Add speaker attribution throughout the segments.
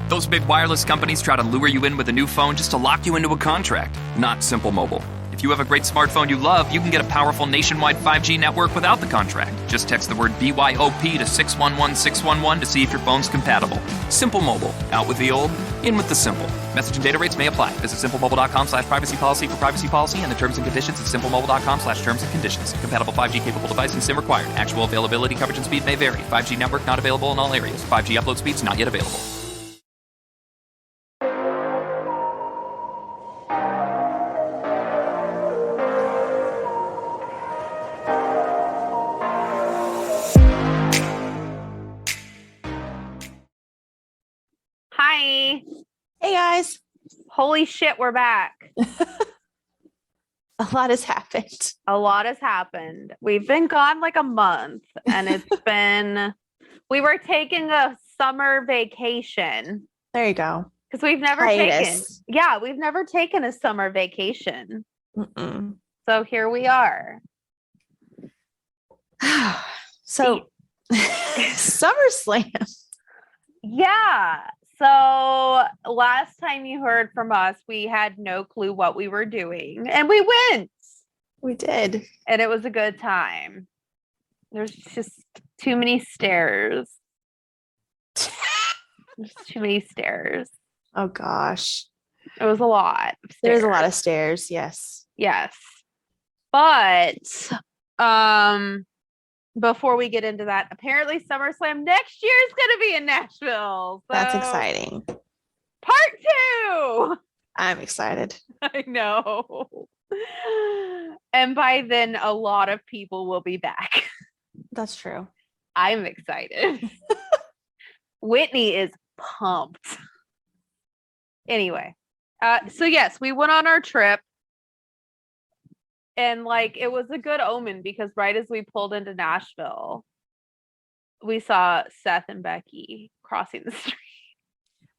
Speaker 1: Those big wireless companies try to lure you in with a new phone just to lock you into a contract. Not Simple Mobile. If you have a great smartphone you love, you can get a powerful nationwide 5G network without the contract. Just text the word BYOP to 611611 to see if your phone's compatible. Simple Mobile. Out with the old, in with the simple. Message and data rates may apply. Visit simplemobile.com/privacy policy for privacy policy and the terms and conditions at simplemobile.com/terms and conditions. Compatible 5G capable device and SIM required. Actual availability, coverage, and speed may vary. 5G network not available in all areas. 5G upload speeds not yet available.
Speaker 2: Hi.
Speaker 3: Hey guys.
Speaker 2: Holy shit, we're back.
Speaker 3: A lot has happened.
Speaker 2: A lot has happened. We've been gone like a month and we were taking a summer vacation.
Speaker 3: There you go.
Speaker 2: Because we've never taken a summer vacation.
Speaker 3: Mm-mm.
Speaker 2: So here we are.
Speaker 3: So SummerSlam.
Speaker 2: Yeah. So last time you heard from us, we had no clue what we were doing, and we went.
Speaker 3: We did.
Speaker 2: And it was a good time. There's just too many stairs. There's too many stairs.
Speaker 3: Oh gosh.
Speaker 2: It was a lot.
Speaker 3: There's a lot of stairs, yes.
Speaker 2: Yes. But before we get into that, apparently SummerSlam next year is going to be in Nashville. So
Speaker 3: that's exciting.
Speaker 2: Part 2.
Speaker 3: I'm excited.
Speaker 2: I know. And by then, a lot of people will be back.
Speaker 3: That's true.
Speaker 2: I'm excited. Whitney is pumped. Anyway, so yes, we went on our trip. And like, it was a good omen because right as we pulled into Nashville, we saw Seth and Becky crossing the street.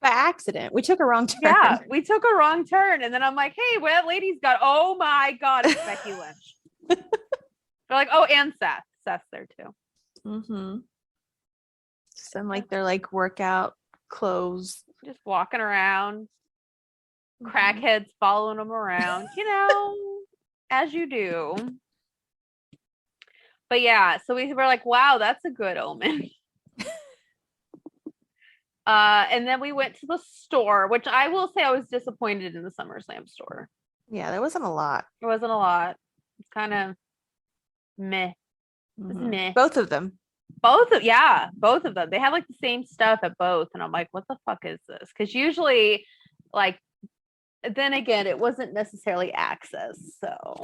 Speaker 3: By accident. We took a wrong turn.
Speaker 2: Yeah, we took a wrong turn. And then I'm like, hey, what lady's got, oh my God, it's Becky Lynch. They're like, oh, and Seth. Seth's there too.
Speaker 3: Mm-hmm. So like their like workout clothes.
Speaker 2: Just walking around. Crackheads following them around, as you do. But yeah, so we were like, wow, that's a good omen. And then we went to the store, which I will say I was disappointed in the SummerSlam store.
Speaker 3: Yeah, there wasn't a lot.
Speaker 2: It wasn't a lot. It's kind of meh.
Speaker 3: Mm-hmm.
Speaker 2: Meh.
Speaker 3: Both of them.
Speaker 2: Both of them. They had like the same stuff at both. And I'm like, what the fuck is this? Because usually, like, then again, it wasn't necessarily access. So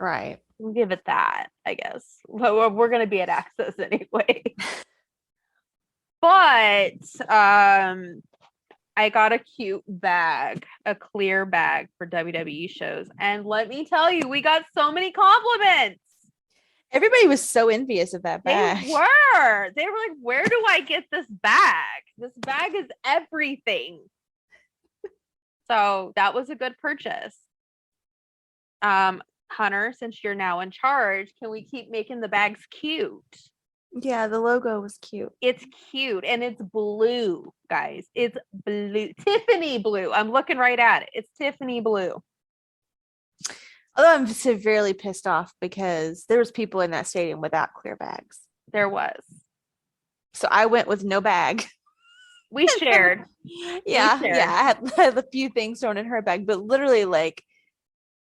Speaker 3: right.
Speaker 2: We'll give it that, I guess. Well, we're going to be at access anyway. But I got a cute bag, a clear bag for WWE shows. And let me tell you, we got so many compliments.
Speaker 3: Everybody was so envious of that bag.
Speaker 2: They were like, where do I get this bag? This bag is everything. So that was a good purchase. Hunter, since you're now in charge, can we keep making the bags cute?
Speaker 3: Yeah, the logo was cute.
Speaker 2: It's cute and it's blue, guys. It's blue. Tiffany blue. I'm looking right at it. It's Tiffany blue.
Speaker 3: Although I'm severely pissed off because there was people in that stadium without clear bags.
Speaker 2: There was.
Speaker 3: So I went with no bag.
Speaker 2: We shared.
Speaker 3: Yeah. I had a few things thrown in her bag, but literally like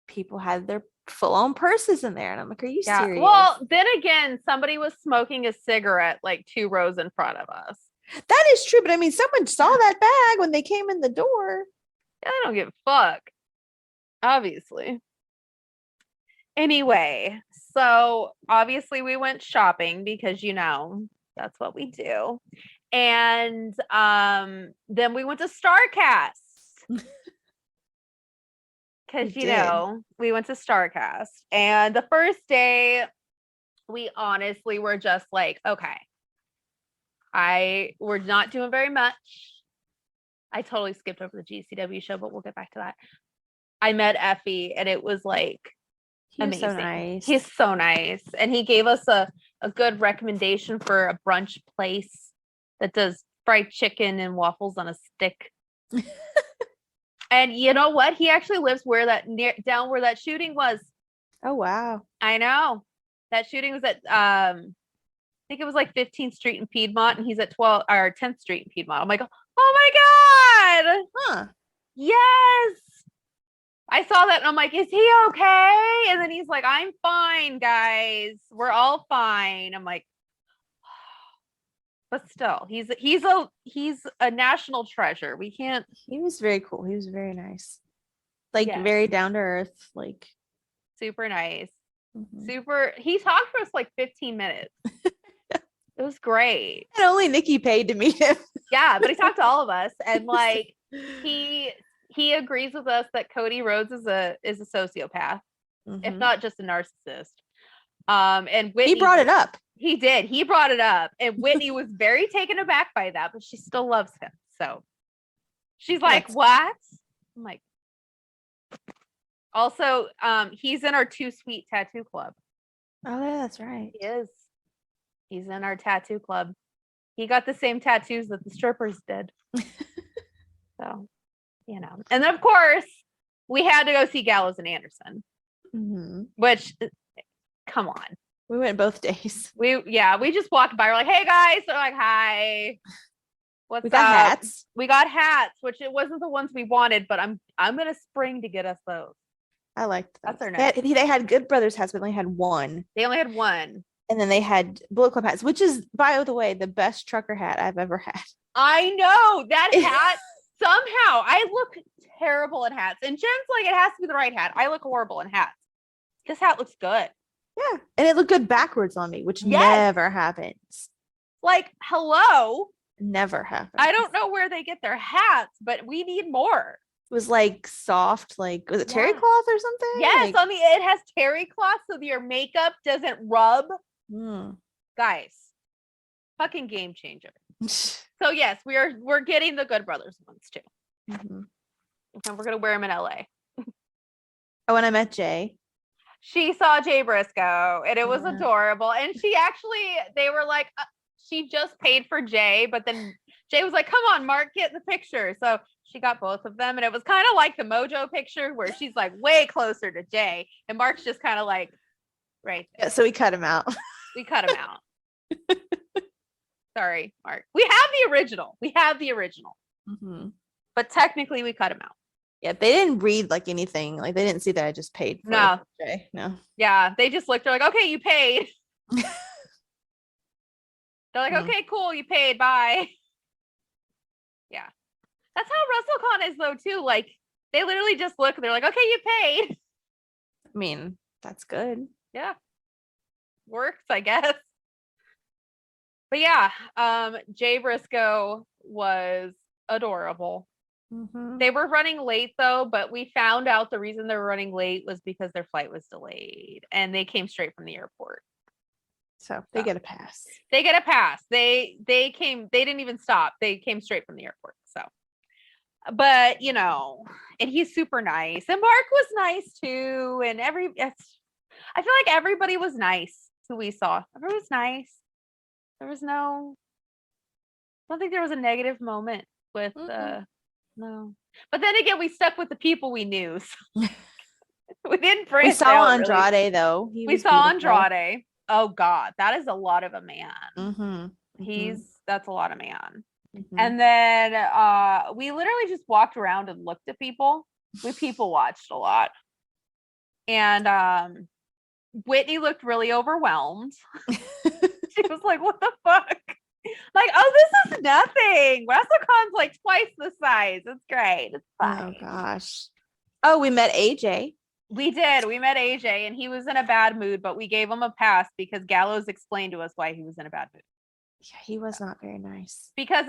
Speaker 3: people had their full-on purses in there. And I'm like, are you serious?
Speaker 2: Well, then again, somebody was smoking a cigarette like 2 rows in front of us.
Speaker 3: That is true. But I mean, someone saw that bag when they came in the door.
Speaker 2: I don't give a fuck. Obviously. Anyway, so obviously we went shopping because, that's what we do. And then we went to StarCast. Because, we went to StarCast. And the first day, we honestly were just like, okay, we're not doing very much. I totally skipped over the GCW show, but we'll get back to that. I met Effie, and it was like amazing.
Speaker 3: So nice.
Speaker 2: He's so nice. And he gave us a good recommendation for a brunch place that does fried chicken and waffles on a stick. And you know what? He actually lives down where that shooting was.
Speaker 3: Oh wow.
Speaker 2: I know. That shooting was at I think it was like 15th Street in Piedmont, and he's at 10th Street in Piedmont. I'm like, oh my God.
Speaker 3: Huh.
Speaker 2: Yes. I saw that and I'm like, is he okay? And then he's like, I'm fine, guys. We're all fine. I'm like, but still, he's a national treasure. We can't.
Speaker 3: He was very cool. He was very nice. Like
Speaker 2: Yes.
Speaker 3: very down to earth. Like
Speaker 2: Super nice. Super. He talked for us like 15 minutes. It was great.
Speaker 3: And only Nikki paid to meet him.
Speaker 2: Yeah, but he talked to all of us, and like he agrees with us that Cody Rhodes is a sociopath, if not just a narcissist. And Whitney,
Speaker 3: he brought it up.
Speaker 2: He did. He brought it up, and Whitney was very taken aback by that, but she still loves him. So she's like, "What?" I'm like, also, he's in our Too Sweet tattoo club.
Speaker 3: Oh, yeah, that's right.
Speaker 2: He is. He's in our tattoo club. He got the same tattoos that the strippers did. So, you know. And then, of course, we had to go see Gallows and Anderson. Which, come on.
Speaker 3: We went both days.
Speaker 2: We just walked by. We're like, hey, guys. They're like, hi. What's up?
Speaker 3: We got hats.
Speaker 2: We got hats, which it wasn't the ones we wanted, but I'm going to spring to get us those.
Speaker 3: I liked
Speaker 2: that. That's
Speaker 3: their nice. They had Good Brothers hats, but they only had one.
Speaker 2: They only had one.
Speaker 3: And then they had Bullet Club hats, which is, by the way, the best trucker hat I've ever had.
Speaker 2: I know that hat. Somehow I look terrible in hats. And Jen's like, it has to be the right hat. I look horrible in hats. This hat looks good.
Speaker 3: Yeah. And it looked good backwards on me, which never happens.
Speaker 2: Like, hello.
Speaker 3: Never happens.
Speaker 2: I don't know where they get their hats, but we need more.
Speaker 3: It was like soft, like, was it terry cloth or something?
Speaker 2: Yes.
Speaker 3: Like,
Speaker 2: I mean, it has terry cloth so your makeup doesn't rub. Guys, fucking game changer. So yes, we're getting the Good Brothers ones too. And we're gonna wear them in LA.
Speaker 3: Oh, and I met Jay.
Speaker 2: She saw Jay Briscoe and it was adorable. And they were like, she just paid for Jay, but then Jay was like, come on, Mark, get the picture. So she got both of them, and it was kind of like the Mojo picture where she's like way closer to Jay and Mark's just kind of like right there.
Speaker 3: Yeah, so we cut him out.
Speaker 2: We cut him out. Sorry, Mark. We have the original. But technically we cut him out.
Speaker 3: Yeah, they didn't read like anything. Like they didn't see that I just paid for Jay. No.
Speaker 2: Yeah, they just looked. They're like, okay, you paid. They're like, okay, cool, you paid. Bye. Yeah, that's how WrestleCon is though too. Like they literally just look. They're like, okay, you paid.
Speaker 3: I mean, that's good.
Speaker 2: Yeah, works, I guess. But yeah, Jay Briscoe was adorable. They were running late though, but we found out the reason they were running late was because their flight was delayed and they came straight from the airport.
Speaker 3: So they get a pass.
Speaker 2: They get a pass. They didn't even stop. They came straight from the airport. So, but you know, and he's super nice. And Mark was nice too. And I feel like everybody was nice who we saw. Everyone was nice. There was I don't think there was a negative moment with no. But then again, we stuck with the people we knew. So we didn't branch.
Speaker 3: We saw
Speaker 2: out,
Speaker 3: Andrade
Speaker 2: really.
Speaker 3: Though.
Speaker 2: We saw Andrade. Oh God, that is a lot of a man. That's a lot of man. And then we literally just walked around and looked at people. We people watched a lot. And Whitney looked really overwhelmed. She was like, what the fuck? Like, oh, this is nothing. WrestleCon's like twice the size. It's great. It's fine.
Speaker 3: Oh gosh. Oh, we met AJ.
Speaker 2: We did. We met AJ and he was in a bad mood, but we gave him a pass because Gallows explained to us why he was in a bad mood.
Speaker 3: Yeah, he was not very nice.
Speaker 2: Because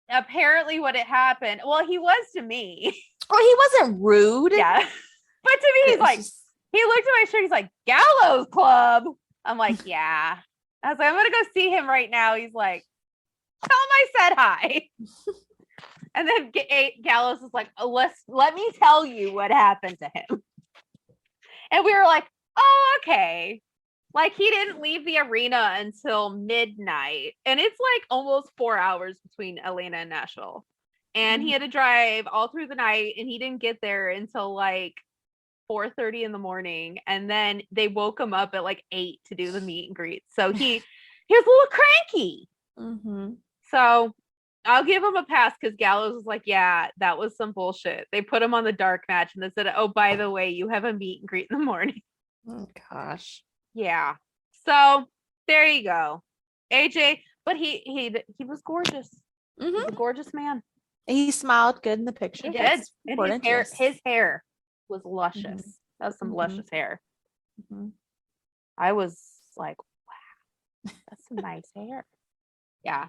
Speaker 2: apparently what had happened, well, he was to me.
Speaker 3: Well, he wasn't rude.
Speaker 2: Yeah. But to me, he's like, he looked at my shirt. He's like, Gallows Club. I'm like, yeah. I was like, I'm going to go see him right now. He's like, tell him I said hi. And then Gallows was like, oh, let me tell you what happened to him. And we were like, oh, okay. Like he didn't leave the arena until midnight. And it's like almost 4 hours between Atlanta and Nashville. and he had to drive all through the night, and he didn't get there until like 4:30 in the morning, and then they woke him up at like 8 to do the meet and greet. So he was a little cranky. So I'll give him a pass because Gallows was like, yeah, that was some bullshit. They put him on the dark match and they said, oh, by the way, you have a meet and greet in the morning.
Speaker 3: Oh gosh.
Speaker 2: Yeah. So there you go. AJ, but he was gorgeous. He was a gorgeous man.
Speaker 3: He smiled good in the picture.
Speaker 2: He did. And his hair was luscious. That was some luscious hair. I was like, wow, that's some nice hair. Yeah.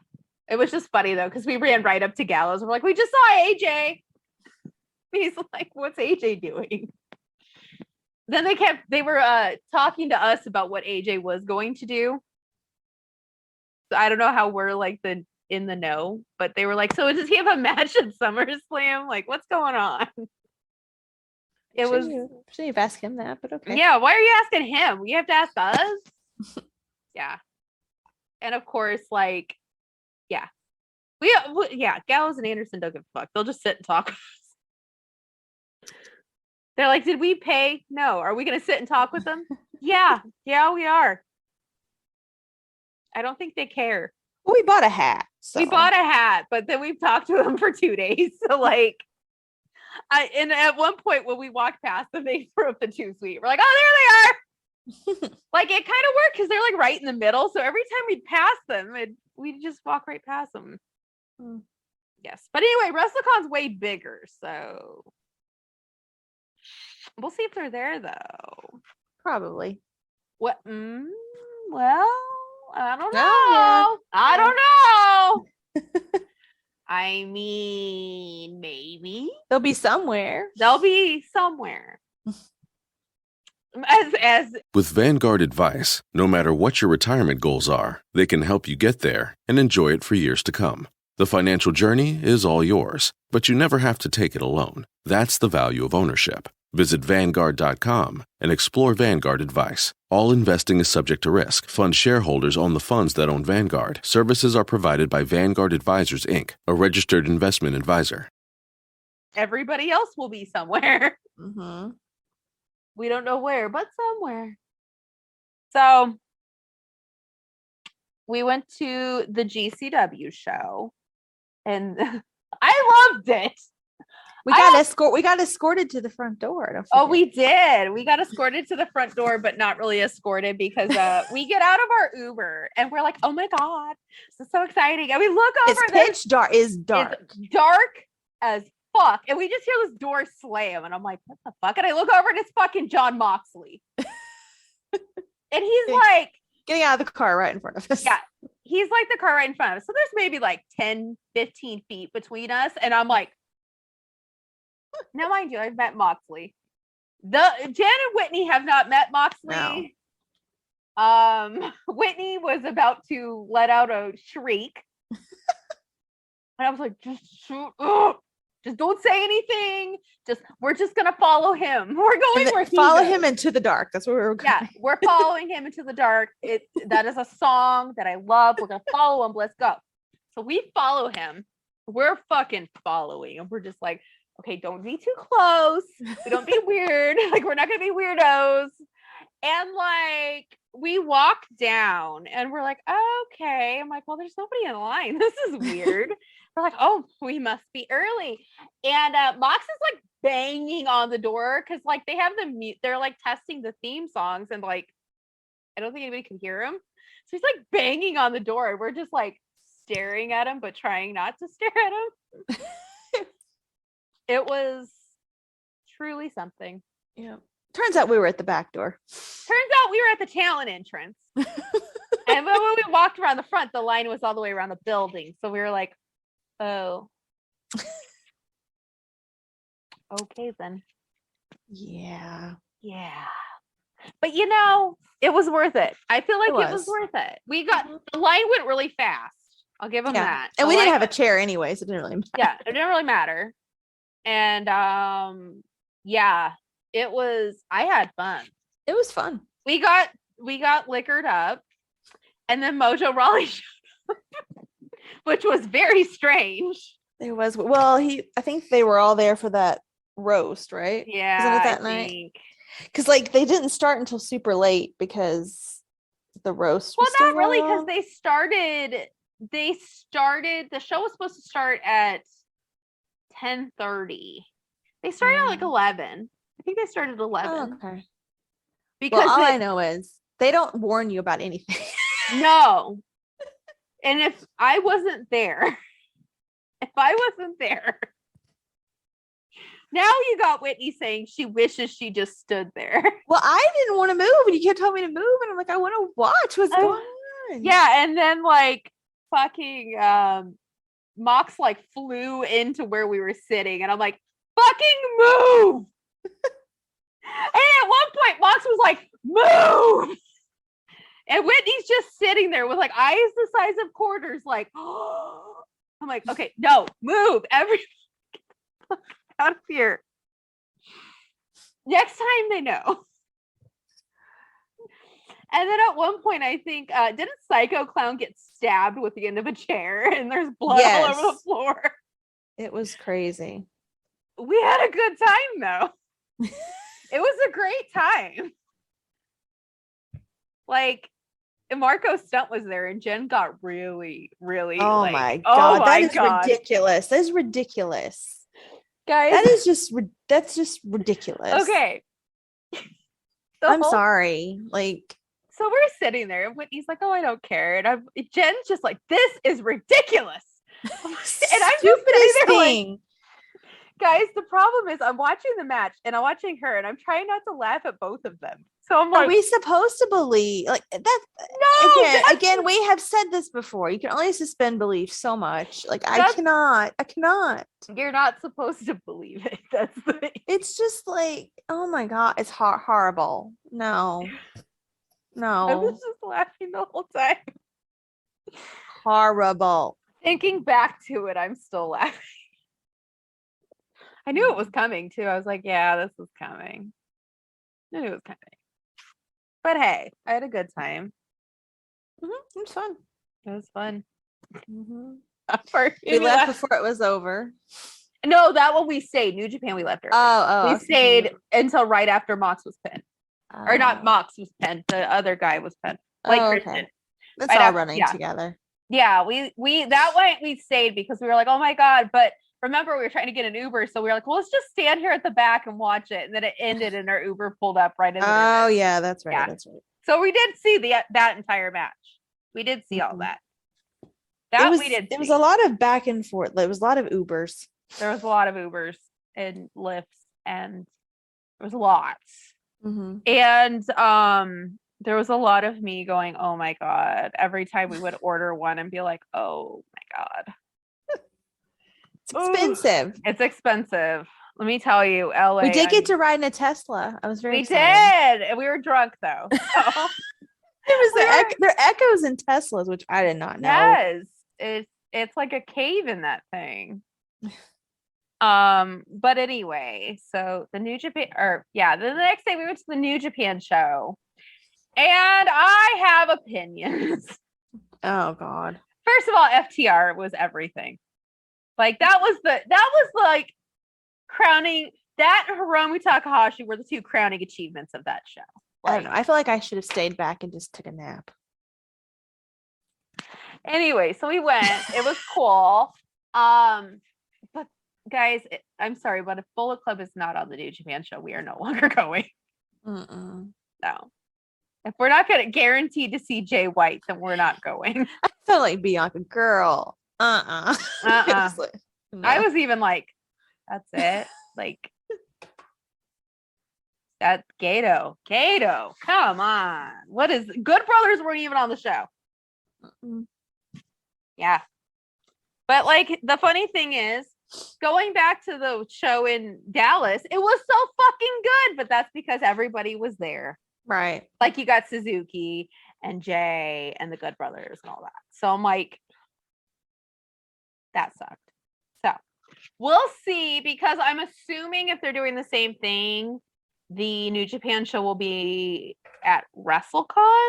Speaker 2: It was just funny though, because we ran right up to Gallows. We're like, we just saw AJ. He's like, what's AJ doing? Then they were talking to us about what AJ was going to do. So I don't know how we're like in the know, but they were like, so does he have a match at SummerSlam? Like, what's going on?
Speaker 3: Should have asked him that, but okay.
Speaker 2: Yeah, why are you asking him? You have to ask us. Yeah. And of course, like, yeah. Gallows and Anderson don't give a fuck. They'll just sit and talk. They're like, did we pay? No. Are we going to sit and talk with them? Yeah, we are. I don't think they care.
Speaker 3: Well, we bought a hat. So.
Speaker 2: We bought a hat, but then we've talked to them for 2 days. So like, and at one point when we walked past them, they threw up the 2-suite. We're like, oh, there they are. Like it kind of worked because they're like right in the middle. So every time we'd pass them, we'd just walk right past them. Yes. But anyway, WrestleCon's way bigger. So we'll see if they're there though.
Speaker 3: Probably.
Speaker 2: What? Well, I don't know.
Speaker 3: Oh, yeah.
Speaker 2: I don't know. I mean, maybe
Speaker 3: they'll be somewhere.
Speaker 4: With Vanguard Advice, no matter what your retirement goals are, they can help you get there and enjoy it for years to come. The financial journey is all yours, but you never have to take it alone. That's the value of ownership. Visit Vanguard.com and explore Vanguard Advice. All investing is subject to risk. Fund shareholders own the funds that own Vanguard. Services are provided by Vanguard Advisors, Inc., a registered investment advisor.
Speaker 2: Everybody else will be somewhere. We don't know where, but somewhere. So we went to the GCW show and I loved it.
Speaker 3: We got escorted to the front door.
Speaker 2: Oh, we did. We got escorted to the front door, but not really escorted because we get out of our Uber and we're like, oh my God, this is so exciting. And we look over.
Speaker 3: It's pitch dark. It's dark.
Speaker 2: It's dark as fuck. And we just hear this door slam. And I'm like, what the fuck? And I look over and it's fucking Jon Moxley. And he's like
Speaker 3: getting out of the car right in front of us.
Speaker 2: Yeah. He's like the car right in front of us. So there's maybe like 10, 15 feet between us. And I'm like, now mind you, I've met Moxley. Jen and Whitney have not met Moxley. No. Whitney was about to let out a shriek. And I was like, just don't say anything. We're just gonna follow him. We're going where he
Speaker 3: follow
Speaker 2: goes.
Speaker 3: him into the dark. That's where we're going.
Speaker 2: Yeah, we're following him into the dark. That is a song that I love. We're gonna follow him. Let's go. So we follow him. We're fucking following, and we're just like, okay, don't be too close. We don't be weird. Like we're not gonna be weirdos. And like we walk down, and we're like, okay. I'm like, well, there's nobody in line. This is weird. We're like, oh, we must be early. And Mox is like banging on the door because like they have they're like testing the theme songs and like I don't think anybody can hear him. So he's like banging on the door and we're just like staring at him but trying not to stare at him. It was truly something.
Speaker 3: Yeah. Turns out we were at the back door.
Speaker 2: Turns out we were at the talent entrance. And when we walked around the front, the line was all the way around the building. So we were like, oh. Okay then.
Speaker 3: Yeah.
Speaker 2: But you know, it was worth it. I feel like it was worth it. We got the line went really fast. I'll give them that.
Speaker 3: And we didn't have a chair anyway, so it didn't really matter.
Speaker 2: Yeah, it didn't really matter. And I had fun.
Speaker 3: It was fun.
Speaker 2: We got liquored up and then Mojo Rawley showed up, which was very strange.
Speaker 3: There was, well, I think they were all there for that roast, right?
Speaker 2: Yeah,
Speaker 3: Wasn't it that
Speaker 2: I
Speaker 3: night?
Speaker 2: think.
Speaker 3: Because like they didn't start until super late because the roast
Speaker 2: Well,
Speaker 3: was still
Speaker 2: not really,
Speaker 3: going
Speaker 2: because
Speaker 3: on.
Speaker 2: the show was supposed to start at 10:30. They started at like 11. I think they started at 11.
Speaker 3: Oh, okay.
Speaker 2: Because
Speaker 3: Well, all I know is they don't warn you about anything.
Speaker 2: no. And if I wasn't there, now you got Whitney saying she wishes she just stood there.
Speaker 3: Well, I didn't want to move, and you kept telling me to move, and I'm like, I want to watch what's going on.
Speaker 2: Yeah, and then like fucking Mox like flew into where we were sitting, and I'm like, fucking move. And at one point, Mox was like, move. And Whitney's just sitting there with like eyes the size of quarters, like, oh. I'm like, okay, no, move. Out of here. Next time they know. And then at one point, I think, didn't Psycho Clown get stabbed with the end of a chair and there's blood all over the floor?
Speaker 3: It was crazy.
Speaker 2: We had a good time, though. It was a great time. Like, Marco's stunt was there and Jen got really, really.
Speaker 3: Oh
Speaker 2: like,
Speaker 3: my God.
Speaker 2: Oh
Speaker 3: that
Speaker 2: my
Speaker 3: is
Speaker 2: God.
Speaker 3: ridiculous. That is ridiculous.
Speaker 2: Guys.
Speaker 3: That's just ridiculous.
Speaker 2: Okay.
Speaker 3: I'm sorry. Like,
Speaker 2: so we're sitting there and Whitney's like, oh, I don't care. And Jen's just like, this is ridiculous. And I'm just sitting there like, guys, the problem is I'm watching the match and I'm watching her and I'm trying not to laugh at both of them. So I'm like,
Speaker 3: are we supposed to believe like that?
Speaker 2: No,
Speaker 3: again, we have said this before. You can only suspend belief so much. Like I cannot.
Speaker 2: You're not supposed to believe it. That's the thing.
Speaker 3: It's just like, oh my God, it's horrible. No.
Speaker 2: I was just laughing the whole time.
Speaker 3: Horrible.
Speaker 2: Thinking back to it, I'm still laughing. I knew it was coming too. I was like, yeah, this is coming. I knew it was coming. But hey, I had a good time.
Speaker 3: It was fun.
Speaker 2: It was fun.
Speaker 3: We left before it was over.
Speaker 2: No, that one we stayed. New Japan, we left early. We stayed until right after Mox was pinned. Or not Mox was pinned. The other guy was pinned. Like Christian.
Speaker 3: That's right all running together.
Speaker 2: Yeah, we that way we stayed because we were like, oh my God. But remember, we were trying to get an Uber, so we were like, well, let's just stand here at the back and watch it. And then it ended, and our Uber pulled up right as it ended.
Speaker 3: Yeah, that's right. Yeah. That's right.
Speaker 2: So we did see that entire match. We did see all that.
Speaker 3: It was a lot of back and forth. There was a lot of Ubers.
Speaker 2: There was a lot of Ubers and lifts, and there was lots. And there was a lot of me going, oh my God, every time we would order one and be like, oh my God.
Speaker 3: It's expensive.
Speaker 2: Ooh, it's expensive. Let me tell you, LA.
Speaker 3: We did get to ride in a Tesla. I was very excited.
Speaker 2: We did. And we were drunk though. So.
Speaker 3: There are echoes in Teslas, which I did not know.
Speaker 2: Yes. It's like a cave in that thing. But anyway, so the New Japan, the next day we went to the New Japan show. And I have opinions.
Speaker 3: Oh God.
Speaker 2: First of all, FTR was everything. Like that was like crowning, that and Hiromu Takahashi were the two crowning achievements of that show.
Speaker 3: Like, I don't know. I feel like I should have stayed back and just took a nap.
Speaker 2: Anyway, so we went. It was cool. But guys, I'm sorry, but if Bullet Club is not on the New Japan show, we are no longer going. No. If we're not gonna guaranteed to see Jay White, then we're not going.
Speaker 3: I felt like Bianca, girl. No.
Speaker 2: I was even like, that's it. Like that's Gato. Come on. What is Good Brothers weren't even on the show. Yeah. But like the funny thing is, going back to the show in Dallas, it was so fucking good, but that's because everybody was there.
Speaker 3: Right.
Speaker 2: Like you got Suzuki and Jay and the Good Brothers and all that. So I'm like, that sucked. So we'll see, because I'm assuming if they're doing the same thing, the New Japan show will be at WrestleCon.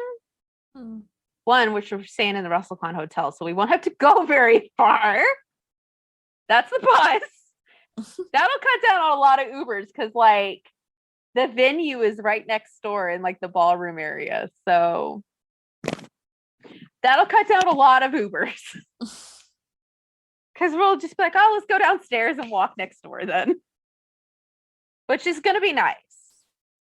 Speaker 2: One, which we're staying in the WrestleCon hotel, so we won't have to go very far. That's the bus. That'll cut down on a lot of Ubers because like the venue is right next door in like the ballroom area. So that'll cut down a lot of Ubers. Because we'll just be like, oh, let's go downstairs and walk next door then. Which is going to be nice.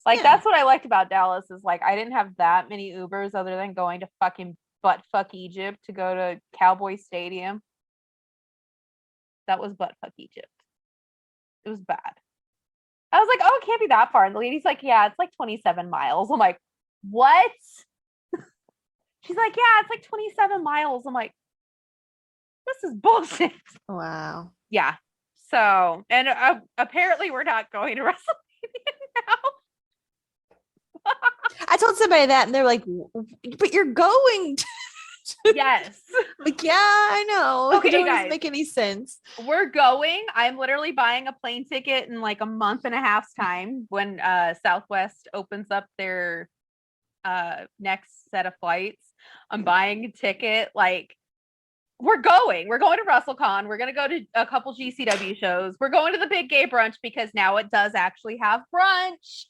Speaker 2: Like, that's what I liked about Dallas is like, I didn't have that many Ubers other than going to fucking buttfuck Egypt to go to Cowboy Stadium. That was buttfuck Egypt. It was bad. I was like, oh, it can't be that far. And the lady's like, yeah, it's like 27 miles. I'm like, what? She's like, yeah, it's like 27 miles. I'm like, this is bullshit.
Speaker 3: Wow.
Speaker 2: Yeah. So, and apparently we're not going to WrestleMania now.
Speaker 3: I told somebody that and they're like, but you're going to.
Speaker 2: Yes.
Speaker 3: Like, yeah, I know.
Speaker 2: Okay,
Speaker 3: It doesn't
Speaker 2: guys.
Speaker 3: make any sense.
Speaker 2: We're going. I'm literally buying a plane ticket in like a month and a half's time when Southwest opens up their next set of flights. I'm buying a ticket. Like, we're going to WrestleCon. We're going to go to a couple GCW shows. We're going to the Big Gay Brunch because now it does actually have brunch.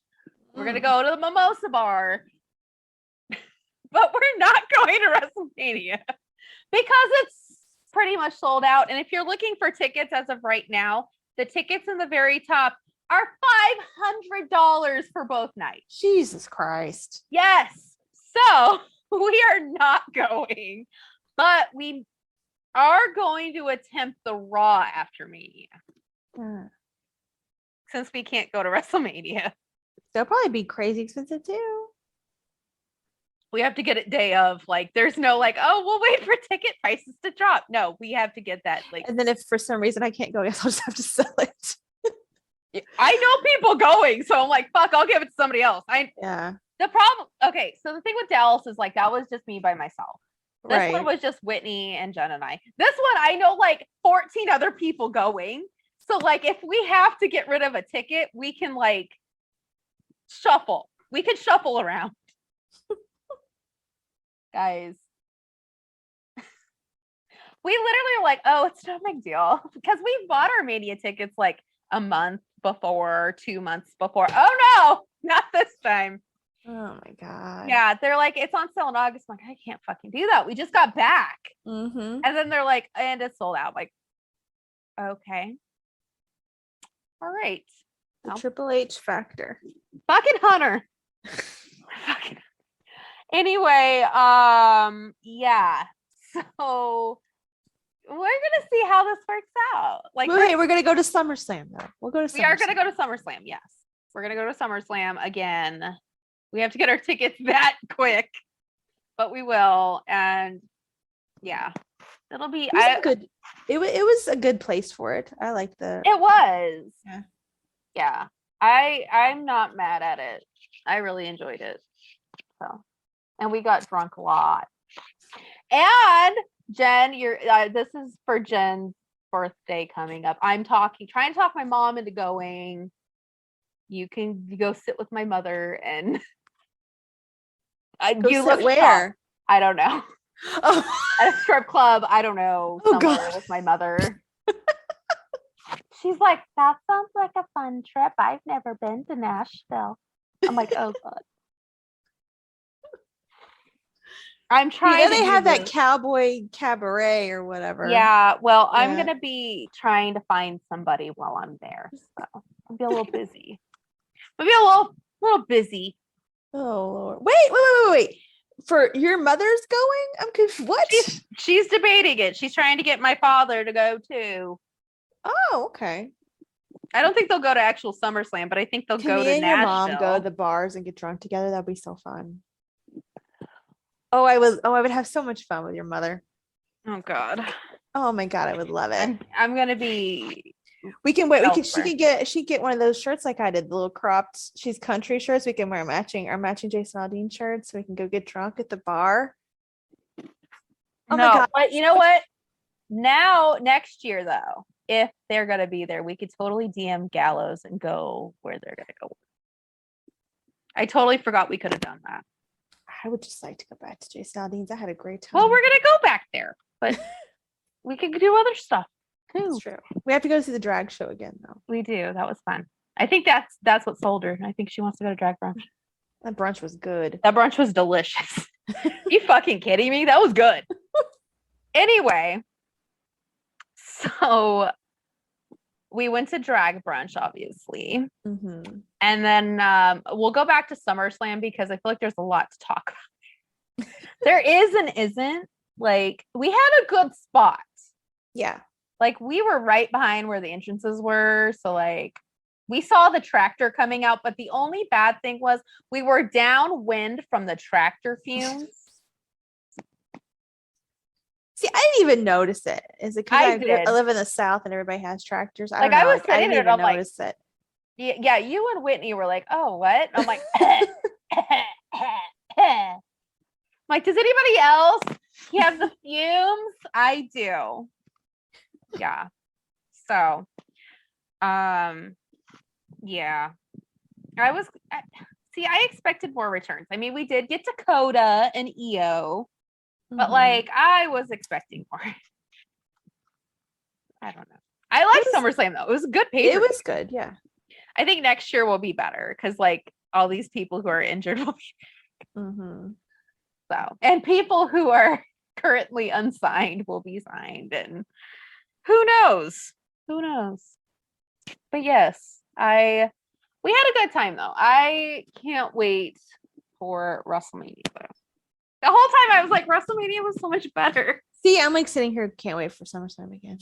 Speaker 2: We're going to go to the Mimosa Bar. But we're not going to WrestleMania because it's pretty much sold out. And if you're looking for tickets as of right now, the tickets in the very top are $500 for both nights.
Speaker 3: Jesus Christ.
Speaker 2: Yes. So we are not going, but we are going to attempt the Raw after Mania since we can't go to WrestleMania.
Speaker 3: They'll probably be crazy expensive too.
Speaker 2: We have to get it day of. Like, there's no like, oh, we'll wait for ticket prices to drop. No, we have to get that. Like,
Speaker 3: And then if for some reason I can't go, I guess I'll just have to sell it.
Speaker 2: I know people going, so I'm like, fuck, I'll give it to somebody else.
Speaker 3: Yeah.
Speaker 2: The problem. Okay, so the thing with Dallas is like that was just me by myself. This
Speaker 3: Right.
Speaker 2: one was just Whitney and Jen and I. This one I know like 14 other people going. So like if we have to get rid of a ticket, we can like shuffle. We can shuffle around. Guys. We literally are like, oh, it's no big deal. Because we bought our Mania tickets like a month before, 2 months before. Oh no, not this time.
Speaker 3: Oh my God.
Speaker 2: Yeah, they're like, it's on sale in August. I'm like, I can't fucking do that. We just got back.
Speaker 3: Mm-hmm.
Speaker 2: And then they're like, and it's sold out. I'm like, okay. All right.
Speaker 3: The
Speaker 2: Well.
Speaker 3: Triple H factor.
Speaker 2: Fucking Hunter. Fucking. Anyway, yeah. So we're gonna see how this works out. Like,
Speaker 3: Well, hey, we're gonna go to SummerSlam though. We'll go to SummerSlam.
Speaker 2: we are gonna go to SummerSlam. Yes, we're gonna go to SummerSlam again. We have to get our tickets that quick, but we will. And yeah, it'll be.
Speaker 3: It was a good. It was a good place for it. I like the.
Speaker 2: It was.
Speaker 3: Yeah.
Speaker 2: Yeah. I'm not mad at it. I really enjoyed it. So, and we got drunk a lot. And Jen, this is for Jen's birthday coming up. I'm trying to talk my mom into going. You can go sit with my mother and
Speaker 3: Go sit where?
Speaker 2: I don't know.
Speaker 3: Oh.
Speaker 2: At a strip club. I don't know.
Speaker 3: Oh,
Speaker 2: Somewhere
Speaker 3: God.
Speaker 2: with my mother. She's like, that sounds like a fun trip. I've never been to Nashville. I'm like, oh God. I'm trying.
Speaker 3: Yeah, they
Speaker 2: to
Speaker 3: have
Speaker 2: do
Speaker 3: that
Speaker 2: this.
Speaker 3: cowboy cabaret or whatever.
Speaker 2: Yeah, well, I'm
Speaker 3: Yeah.
Speaker 2: gonna be trying to find somebody while I'm there. So I'll be a little busy. I'll be a little busy.
Speaker 3: Oh Lord. Wait. For your mother's going? I'm confused. What?
Speaker 2: She's debating it. She's trying to get my father to go too.
Speaker 3: Oh, okay.
Speaker 2: I don't think they'll go to actual SummerSlam, but I think they'll
Speaker 3: Can
Speaker 2: go
Speaker 3: me
Speaker 2: to
Speaker 3: and your mom
Speaker 2: Nashville.
Speaker 3: go to the bars and get drunk together? That'd be so fun. I would have so much fun with your mother.
Speaker 2: Oh God.
Speaker 3: Oh my God, I would love it.
Speaker 2: I'm gonna be.
Speaker 3: We can wait.
Speaker 2: Elsewhere.
Speaker 3: She could get one of those shirts like I did, the little cropped. She's country shirts. We can wear our matching Jason Aldean shirts, so we can go get drunk at the bar. Oh my
Speaker 2: No,
Speaker 3: God.
Speaker 2: but you know what? Now, next year though, if they're gonna be there, we could totally DM Gallows and go where they're gonna go. I totally forgot we could have done that.
Speaker 3: I would just like to go back to Jason Aldean's. I had a great time.
Speaker 2: Well, we're gonna go back there, but we could do other stuff.
Speaker 3: That's true. We have to go see the drag show again, though.
Speaker 2: We do. That was fun. I think that's what sold her. I think she wants to go to drag brunch.
Speaker 3: That brunch was good.
Speaker 2: That brunch was delicious. You fucking kidding me? That was good. Anyway, so we went to drag brunch, obviously.
Speaker 3: Mm-hmm.
Speaker 2: And then we'll go back to SummerSlam because I feel like there's a lot to talk about. There is and isn't. Like, we had a good spot.
Speaker 3: Yeah.
Speaker 2: Like, we were right behind where the entrances were. So, like, we saw the tractor coming out. But the only bad thing was we were downwind from the tractor fumes.
Speaker 3: See, I didn't even notice it. Is it because
Speaker 2: did.
Speaker 3: I live in the South and everybody has tractors? I
Speaker 2: Like,
Speaker 3: don't know.
Speaker 2: I was
Speaker 3: I
Speaker 2: sitting
Speaker 3: didn't
Speaker 2: there and
Speaker 3: even
Speaker 2: I'm like,
Speaker 3: notice it.
Speaker 2: Yeah, you and Whitney were like, oh, what? And I'm like, like, does anybody else have the fumes? I do. Yeah. So, yeah. I expected more returns. I mean, we did get Dakota and EO, but like, I was expecting more. I don't know. I like SummerSlam though. It was a good pay.
Speaker 3: It was good. Yeah.
Speaker 2: I think next year will be better because like all these people who are injured will be. So, and people who are currently unsigned will be signed, and who knows? But yes, we had a good time though. I can't wait for WrestleMania though. The whole time I was like, WrestleMania was so much better.
Speaker 3: See, I'm like sitting here, can't wait for SummerSlam again.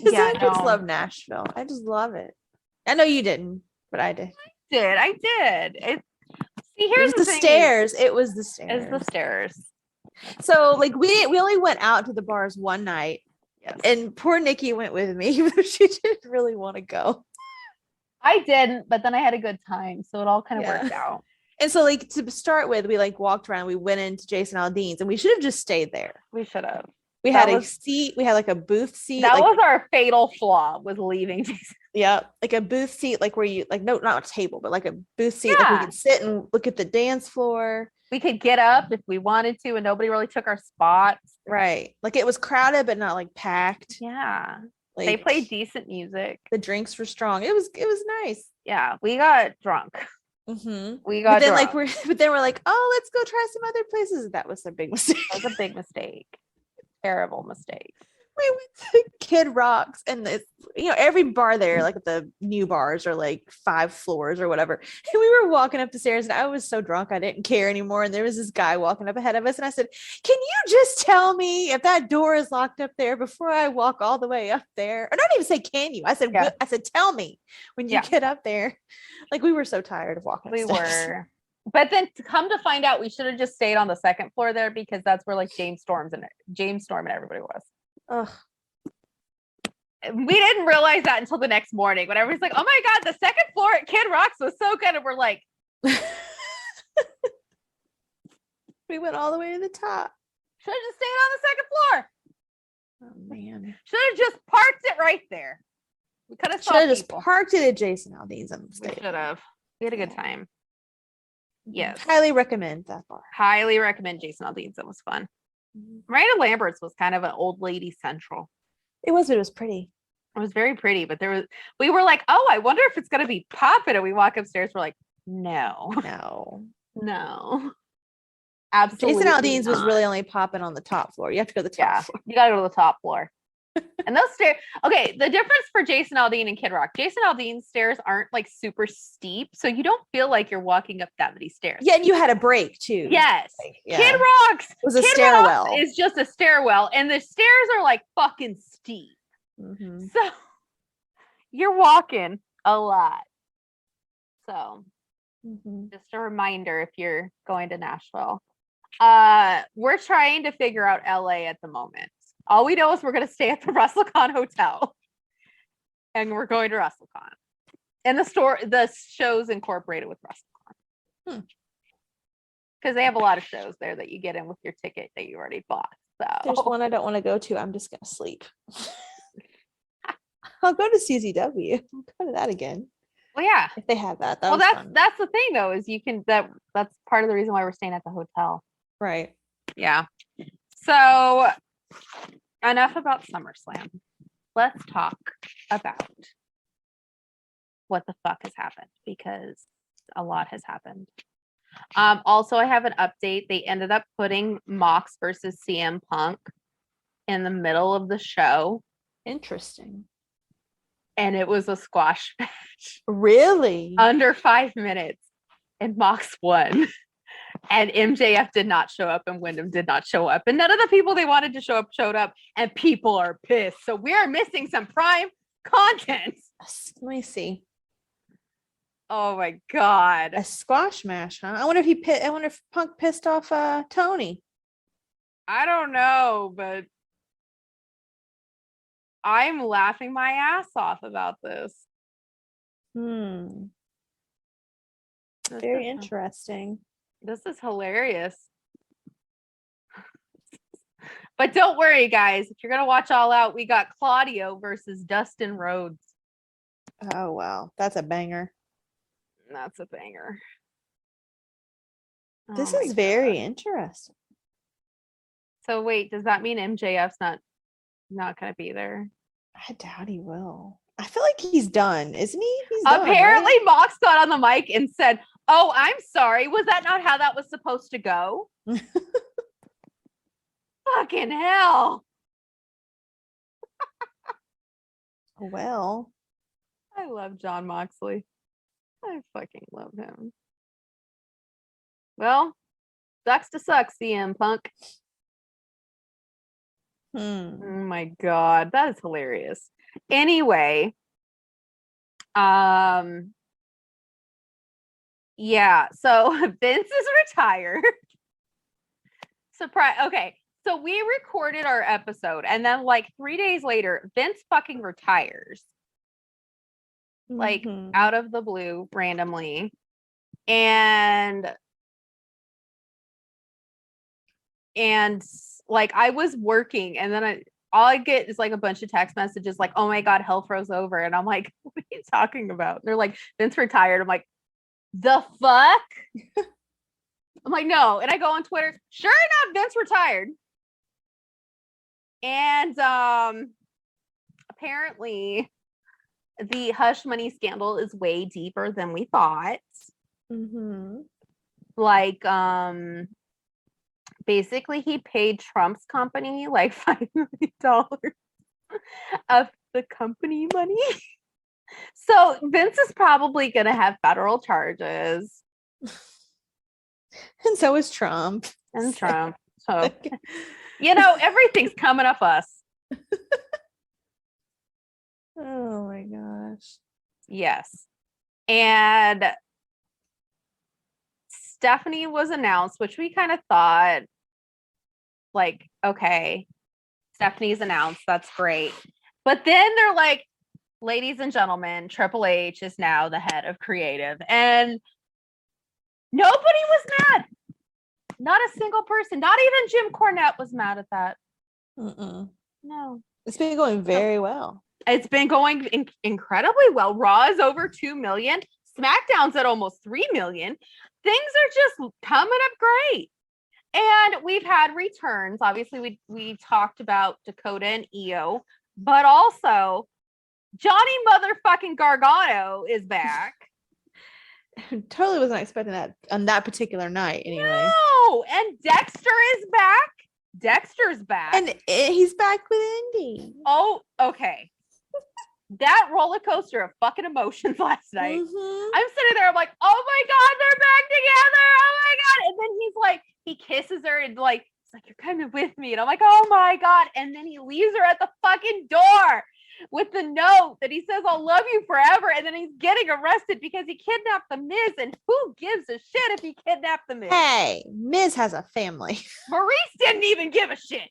Speaker 2: Yeah,
Speaker 3: I just love Nashville. I just love it. I know you didn't, but I did.
Speaker 2: I did. Here's
Speaker 3: the stairs. It was the stairs.
Speaker 2: It's the stairs.
Speaker 3: So like we only went out to the bars one night.
Speaker 2: Yes.
Speaker 3: And poor Nikki went with me, even though she didn't really want to go.
Speaker 2: I didn't, but then I had a good time, so it all kind of worked out.
Speaker 3: And so like to start with, we like walked around, we went into Jason Aldean's, and we should have just stayed there.
Speaker 2: We should have.
Speaker 3: We had a seat, we had like a booth seat.
Speaker 2: That was our fatal flaw, was leaving Jason.
Speaker 3: Yeah, like a booth seat, like where you like not a table, but like a booth seat, like we could sit and look at the dance floor.
Speaker 2: We could get up if we wanted to, and nobody really took our spots.
Speaker 3: Right, like it was crowded, but not like packed.
Speaker 2: Yeah,
Speaker 3: like,
Speaker 2: they played decent music.
Speaker 3: The drinks were strong. It was nice.
Speaker 2: Yeah, we got drunk. We got.
Speaker 3: But then we're like, oh, let's go try some other places. That was a big mistake.
Speaker 2: That was a big mistake. Terrible mistake.
Speaker 3: We went to Kid Rock's, and it's, every bar there, like the new bars, are like 5 floors or whatever. And we were walking up the stairs, and I was so drunk I didn't care anymore. And there was this guy walking up ahead of us, and I said, "Can you just tell me if that door is locked up there before I walk all the way up there?" Or not even say, "Can you?" I said, "Tell me when you get up there." Like we were so tired of walking.
Speaker 2: We
Speaker 3: upstairs.
Speaker 2: were. But then to come to find out, we should have just stayed on the second floor there because that's where like James Storm and everybody was.
Speaker 3: Ugh.
Speaker 2: We didn't realize that until the next morning when everybody's like, "Oh my god, the second floor at Kid Rock's was so good," and we're like,
Speaker 3: we went all the way to the top.
Speaker 2: Should have just stayed on the second floor.
Speaker 3: Oh man.
Speaker 2: Should have just parked it right there. We could have
Speaker 3: just parked it at Jason Aldean's and
Speaker 2: we should have. We had a good time. Yes.
Speaker 3: Highly recommend that bar.
Speaker 2: Highly recommend Jason Aldean's. It was fun. Miranda Lambert's was kind of an old lady central.
Speaker 3: It was pretty.
Speaker 2: It was very pretty, but we were like, oh, I wonder if it's gonna be popping. And we walk upstairs, we're like, no. Absolutely.
Speaker 3: Jason Aldean's was really only popping on the top floor. You have to go to the top floor.
Speaker 2: You gotta go to the top floor. And those stairs, okay, the difference for Jason Aldean and Kid Rock, Jason Aldean's stairs aren't like super steep, so you don't feel like you're walking up that many stairs.
Speaker 3: Yeah, and you had a break too.
Speaker 2: Yes.
Speaker 3: Yeah.
Speaker 2: Kid Rock's
Speaker 3: was a stairwell.
Speaker 2: It's just a stairwell, and the stairs are like fucking steep. So you're walking a lot. So just a reminder if you're going to Nashville. We're trying to figure out LA at the moment. All we know is we're going to stay at the WrestleCon Hotel, and we're going to WrestleCon. And the show's incorporated with WrestleCon because they have a lot of shows there that you get in with your ticket that you already bought. So
Speaker 3: there's one I don't want to go to. I'm just going to sleep. I'll go to CZW. I'll go to that again.
Speaker 2: Well, yeah,
Speaker 3: if they have that.
Speaker 2: That's the thing though, is you can that's part of the reason why we're staying at the hotel.
Speaker 3: Right.
Speaker 2: Yeah. So enough about SummerSlam. let's talk about what the fuck has happened, because a lot has happened. Also, I have an update. They ended up putting Mox versus CM Punk in the middle of the show,
Speaker 3: Interesting.
Speaker 2: and it was a squash match
Speaker 3: Really?
Speaker 2: under 5 minutes, and Mox won. And MJF did not show up, and Wyndham did not show up, and none of the people they wanted to show up showed up, and people are pissed. So we are missing some prime content.
Speaker 3: Let me see.
Speaker 2: Oh my god.
Speaker 3: A squash match, huh? I wonder if Punk pissed off Tony.
Speaker 2: I don't know, but I'm laughing my ass off about this.
Speaker 3: Very
Speaker 2: This is-
Speaker 3: interesting.
Speaker 2: This is hilarious. But don't worry, guys. If you're going to watch All Out, we got Claudio versus Dustin Rhodes.
Speaker 3: Oh wow, that's a banger.
Speaker 2: That's a banger.
Speaker 3: This
Speaker 2: Oh my
Speaker 3: is very
Speaker 2: God.
Speaker 3: interesting.
Speaker 2: So wait, does that mean MJF's not going to be there?
Speaker 3: I doubt he will. I feel like he's done, isn't he? He's done,
Speaker 2: Apparently,
Speaker 3: right?
Speaker 2: Mox got on the mic and said, "Oh, I'm sorry. Was that not how that was supposed to go?" Fucking hell.
Speaker 3: Well,
Speaker 2: I love John Moxley. I fucking love him. Well, sucks to suck, CM Punk. Oh my God, that is hilarious. Anyway, yeah, so Vince is retired. Surprise. Okay, so we recorded our episode, and then like 3 days later, Vince fucking retires. Like out of the blue randomly, and like I was working, and then all I get is like a bunch of text messages like, "Oh my God, hell froze over," and I'm like, "What are you talking about?" And they're like, "Vince retired." I'm like, "The fuck?" I'm like, "No," and I go on Twitter. Sure enough, Vince retired, and apparently the hush money scandal is way deeper than we thought. Like, basically he paid Trump's company like $5 million of the company money. So Vince is probably gonna have federal charges.
Speaker 3: And so is Trump.
Speaker 2: And Trump. So you know, everything's coming up us.
Speaker 3: Oh my gosh.
Speaker 2: Yes. And Stephanie was announced, which we kind of thought, like, okay, Stephanie's announced. That's great. But then they're like, ladies and gentlemen, Triple H is now the head of creative. And nobody was mad. Not a single person. Not even Jim Cornette was mad at that. No.
Speaker 3: It's been going very well.
Speaker 2: It's been going incredibly well. Raw is over 2 million. SmackDown's at almost 3 million. Things are just coming up great. And we've had returns. Obviously, we talked about Dakota and Io, but also Johnny motherfucking Gargano is back.
Speaker 3: Totally wasn't expecting that on that particular night anyway.
Speaker 2: No, and Dexter is back. Dexter's back.
Speaker 3: And he's back with Indy.
Speaker 2: Oh, okay. That roller coaster of fucking emotions last night. I'm sitting there, I'm like, oh my God, they're back together. Oh my God. And then he's like, he kisses her and like, he's like, you're kind of with me. And I'm like, oh my God. And then he leaves her at the fucking door with the note that he says, I'll love you forever. And then he's getting arrested because he kidnapped the Miz. And who gives a shit if he kidnapped the Miz?
Speaker 3: Hey, Miz has a family.
Speaker 2: Maurice didn't even give a shit.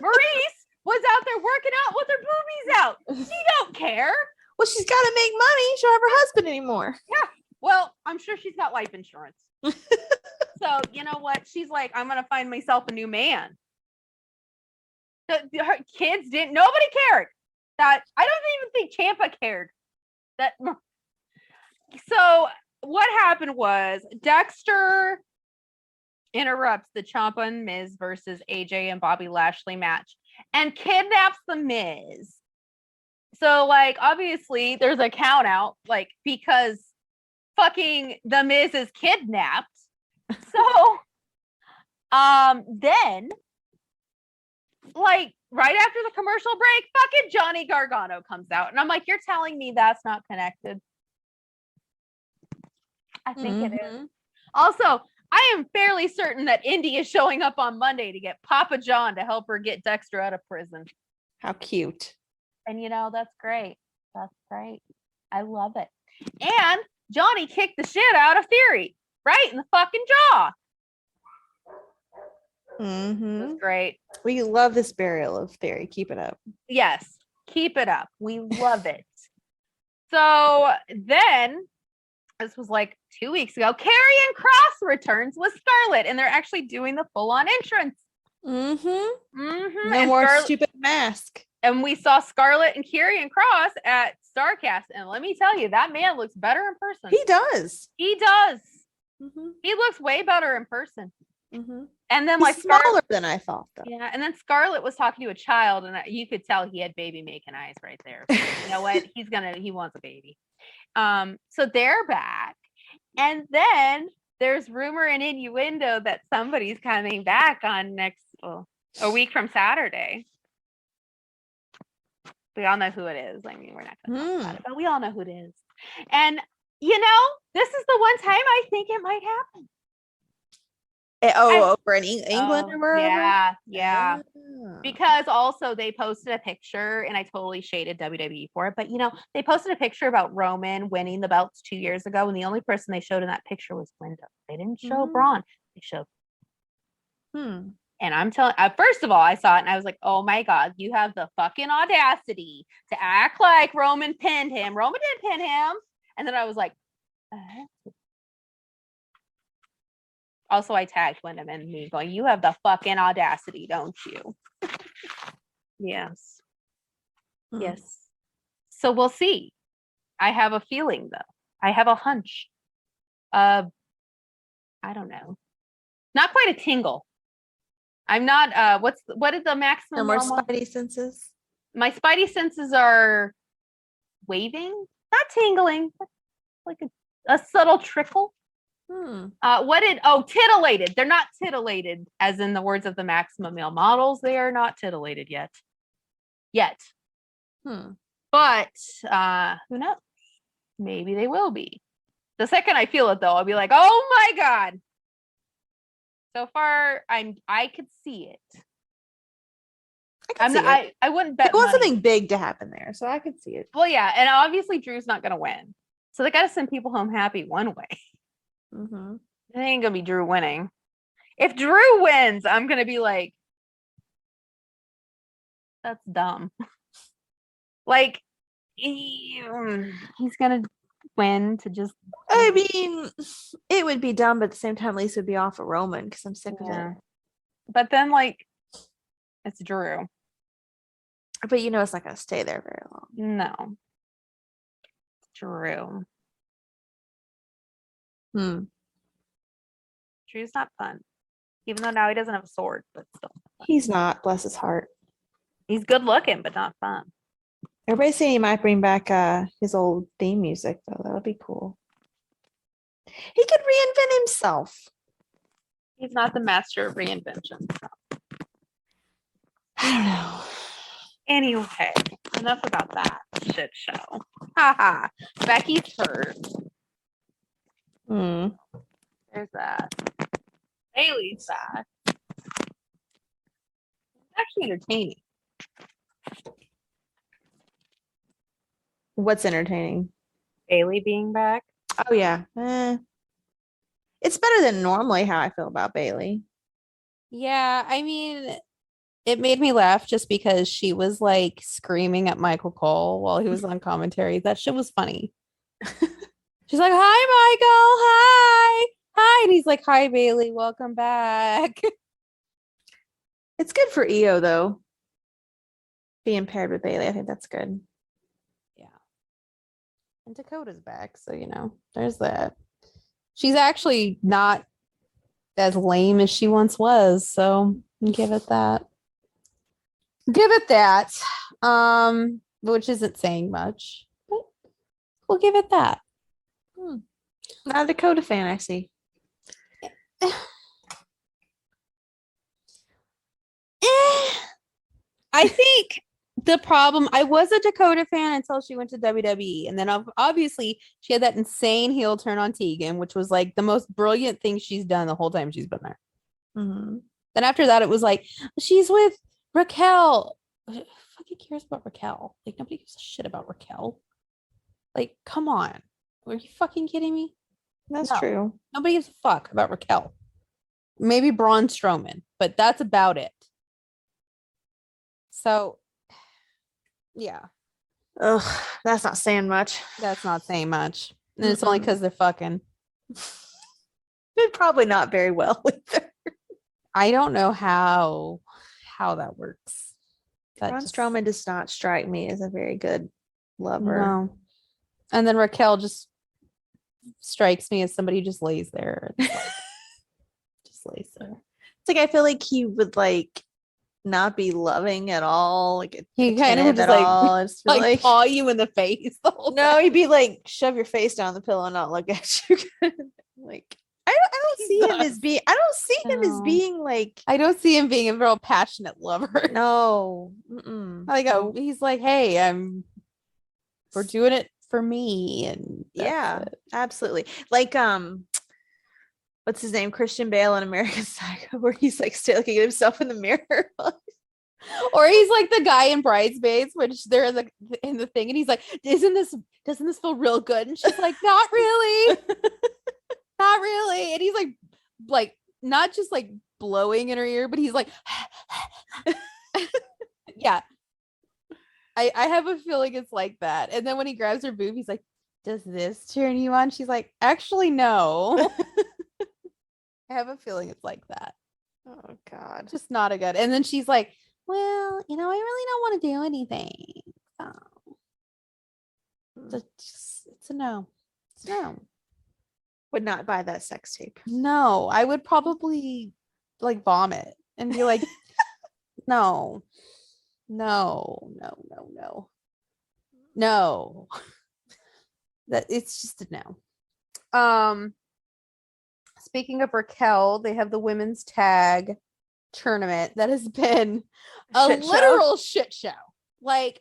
Speaker 2: Maurice was out there working out with her boobies out. She don't care.
Speaker 3: Well, she's got to make money. She don't have her husband anymore.
Speaker 2: Yeah. Well, I'm sure she's got life insurance. So, you know what? She's like, I'm going to find myself a new man. Her kids didn't, nobody cared. That I don't even think Ciampa cared. That. So what happened was Dexter interrupts the Ciampa and Miz versus AJ and Bobby Lashley match and kidnaps the Miz So like obviously there's a count out, like, because fucking the Miz is kidnapped. So then like right after the commercial break, fucking Johnny Gargano comes out. And I'm like, you're telling me that's not connected? I think it is. Also, I am fairly certain that Indy is showing up on Monday to get Papa John to help her get Dexter out of prison.
Speaker 3: How cute.
Speaker 2: And that's great. That's great. I love it. And Johnny kicked the shit out of Theory right in the fucking jaw. That's great.
Speaker 3: We love this burial of Theory. Keep it up.
Speaker 2: Yes, keep it up. We love it. So then, this was like 2 weeks ago, Karrion Kross returns with Scarlett, and they're actually doing the full-on entrance.
Speaker 3: No
Speaker 2: And
Speaker 3: more stupid mask.
Speaker 2: And we saw Scarlett and Karrion Kross at Starrcast, and let me tell you, that man looks better in person.
Speaker 3: He does.
Speaker 2: He does. He looks way better in person. And then,
Speaker 3: He's
Speaker 2: like,
Speaker 3: smaller than I thought, though.
Speaker 2: Yeah, and then Scarlett was talking to a child, and you could tell he had baby making eyes right there. You know what? He wants a baby. So they're back, and then there's rumor and innuendo that somebody's coming back on a week from Saturday. We all know who it is. I mean, we're not going to talk about it, but we all know who it is. And this is the one time I think it might happen.
Speaker 3: Over in England or wherever?
Speaker 2: Yeah. Because also they posted a picture, and I totally shaded WWE for it, but they posted a picture about Roman winning the belts 2 years ago, and the only person they showed in that picture was Linda. They didn't show Braun. They showed. And I'm telling. First of all, I saw it and I was like, "Oh my god, you have the fucking audacity to act like Roman pinned him. Roman didn't pin him." And then I was like, Also, I tagged Wyndham and me going, "You have the fucking audacity, don't you?" Yes. Yes. So we'll see. I have a feeling, though. I have a hunch. I don't know. Not quite a tingle. I'm not. What is the maximum?
Speaker 3: No more spidey senses.
Speaker 2: My spidey senses are waving, not tingling, like a subtle trickle. Titillated. They're not titillated as in the words of the maximum male models. They are not titillated yet. But who knows? Maybe they will be. The second I feel it, though, I'll be like, "Oh my god!" So far, I could see it. I wouldn't bet.
Speaker 3: I want something big to happen there, so I could see it.
Speaker 2: Well, yeah, and obviously Drew's not going to win, so they got to send people home happy one way. It ain't gonna be Drew winning. If Drew wins, I'm gonna be like, "That's dumb." Like, he's gonna win to just.
Speaker 3: I mean, it would be dumb, but at the same time, Lisa would be off of Roman because I'm sick of it.
Speaker 2: But then, like, it's Drew.
Speaker 3: But it's not gonna stay there very long.
Speaker 2: No, Drew. Drew's not fun, even though now he doesn't have a sword, but still.
Speaker 3: He's not. Bless his heart.
Speaker 2: He's good looking, but not fun.
Speaker 3: Everybody's saying he might bring back his old theme music, though. That would be cool. He could reinvent himself.
Speaker 2: He's not the master of reinvention. So.
Speaker 3: I don't know.
Speaker 2: Anyway, enough about that shit show. Haha. Becky's hurt. There's that. Bailey's back. It's actually entertaining.
Speaker 3: What's entertaining?
Speaker 2: Bailey being back.
Speaker 3: Oh yeah. It's better than normally how I feel about Bailey.
Speaker 5: Yeah, I mean, it made me laugh just because she was like screaming at Michael Cole while he was on commentary. That shit was funny. She's like, "Hi, Michael. Hi. Hi." And he's like, "Hi, Bailey. Welcome back."
Speaker 3: It's good for EO, though. Being paired with Bailey. I think that's good.
Speaker 5: Yeah. And Dakota's back. So, there's that. She's actually not as lame as she once was. So give it that. which isn't saying much, but we'll give it that.
Speaker 3: Not a Dakota fan, I see.
Speaker 5: I think the problem, I was a Dakota fan until she went to WWE. And then obviously she had that insane heel turn on Tegan, which was like the most brilliant thing she's done the whole time she's been there.
Speaker 3: Mm-hmm.
Speaker 5: Then after that, it was like, she's with Raquel. Who fucking cares about Raquel? Like, nobody gives a shit about Raquel. Like, come on. Are you fucking kidding me?
Speaker 3: That's
Speaker 5: No.
Speaker 3: true.
Speaker 5: Nobody gives a fuck about Raquel. Maybe Braun Strowman, but that's about it. So, yeah,
Speaker 3: Ugh, that's not saying much.
Speaker 5: that's not saying much. And it's only because they're fucking.
Speaker 3: Did probably not very well either.
Speaker 5: I don't know how that works.
Speaker 3: Braun Strowman does not strike me as a very good lover.
Speaker 5: No. And then Raquel just strikes me as somebody who just lays there. It's like, just lays there.
Speaker 3: It's like I feel like he would like not be loving at all. Like
Speaker 5: He kind of would just
Speaker 3: like,
Speaker 5: like paw you in the face the whole
Speaker 3: no,
Speaker 5: time.
Speaker 3: he'd be like shove your face down the pillow and not look at you. Like I don't see him as being. I don't see him as
Speaker 5: No.
Speaker 3: being like.
Speaker 5: I don't see him being a real passionate lover.
Speaker 3: No. Mm-mm.
Speaker 5: Like he's like, hey, we're doing it for me, and that's
Speaker 3: Yeah,
Speaker 5: it.
Speaker 3: absolutely. Like what's his name? Christian Bale in American Psycho, where he's like still looking at himself in the mirror.
Speaker 5: Or he's like the guy in Bridesmaids, which they're in the thing, and he's like, doesn't this feel real good? And she's like, not really, not really. And he's like not just like blowing in her ear, but he's like, yeah. I have a feeling it's like that. And then when he grabs her boob, he's like, does this turn you on? She's like, actually, no. I have a feeling it's like that.
Speaker 3: Oh God.
Speaker 5: Just not a good. And then she's like, well, I really don't want to do anything. It's a no. It's a no.
Speaker 3: Would not buy that sex tape.
Speaker 5: No, I would probably like vomit and be like, no. That it's just a no. Speaking of Raquel, they have the women's tag tournament that has been a literal shit show. Like,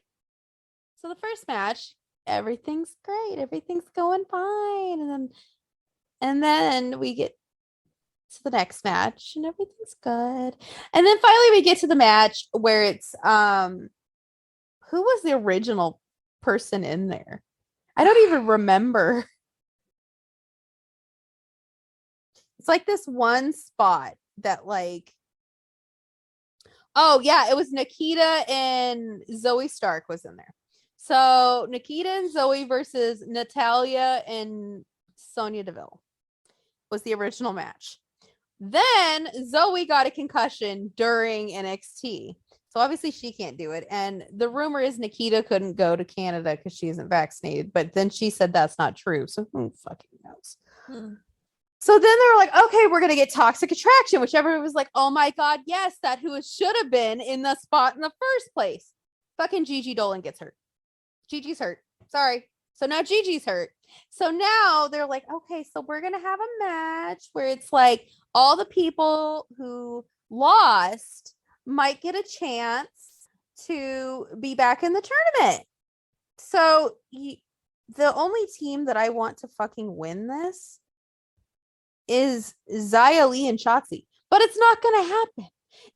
Speaker 5: so the first match, everything's great, everything's going fine, and then we get to the next match and everything's good. And then finally we get to the match where it's who was the original person in there? I don't even remember. It's like this one spot that like, oh yeah, it was Nikita and Zoe Stark was in there. So Nikita and Zoe versus Natalia and Sonya Deville was the original match. Then Zoe got a concussion during NXT. So obviously she can't do it. And the rumor is Nikita couldn't go to Canada because she isn't vaccinated. But then she said that's not true. So who fucking knows? So then they were like, okay, we're going to get Toxic Attraction, which everyone was like, oh my God, yes, that who should have been in the spot in the first place. Fucking Gigi Dolan gets hurt. Gigi's hurt. Sorry. So now Gigi's hurt. So now they're like, okay, so we're going to have a match where it's like all the people who lost might get a chance to be back in the tournament. So the only team that I want to fucking win this is Xia Li and Shotzi, but it's not gonna happen.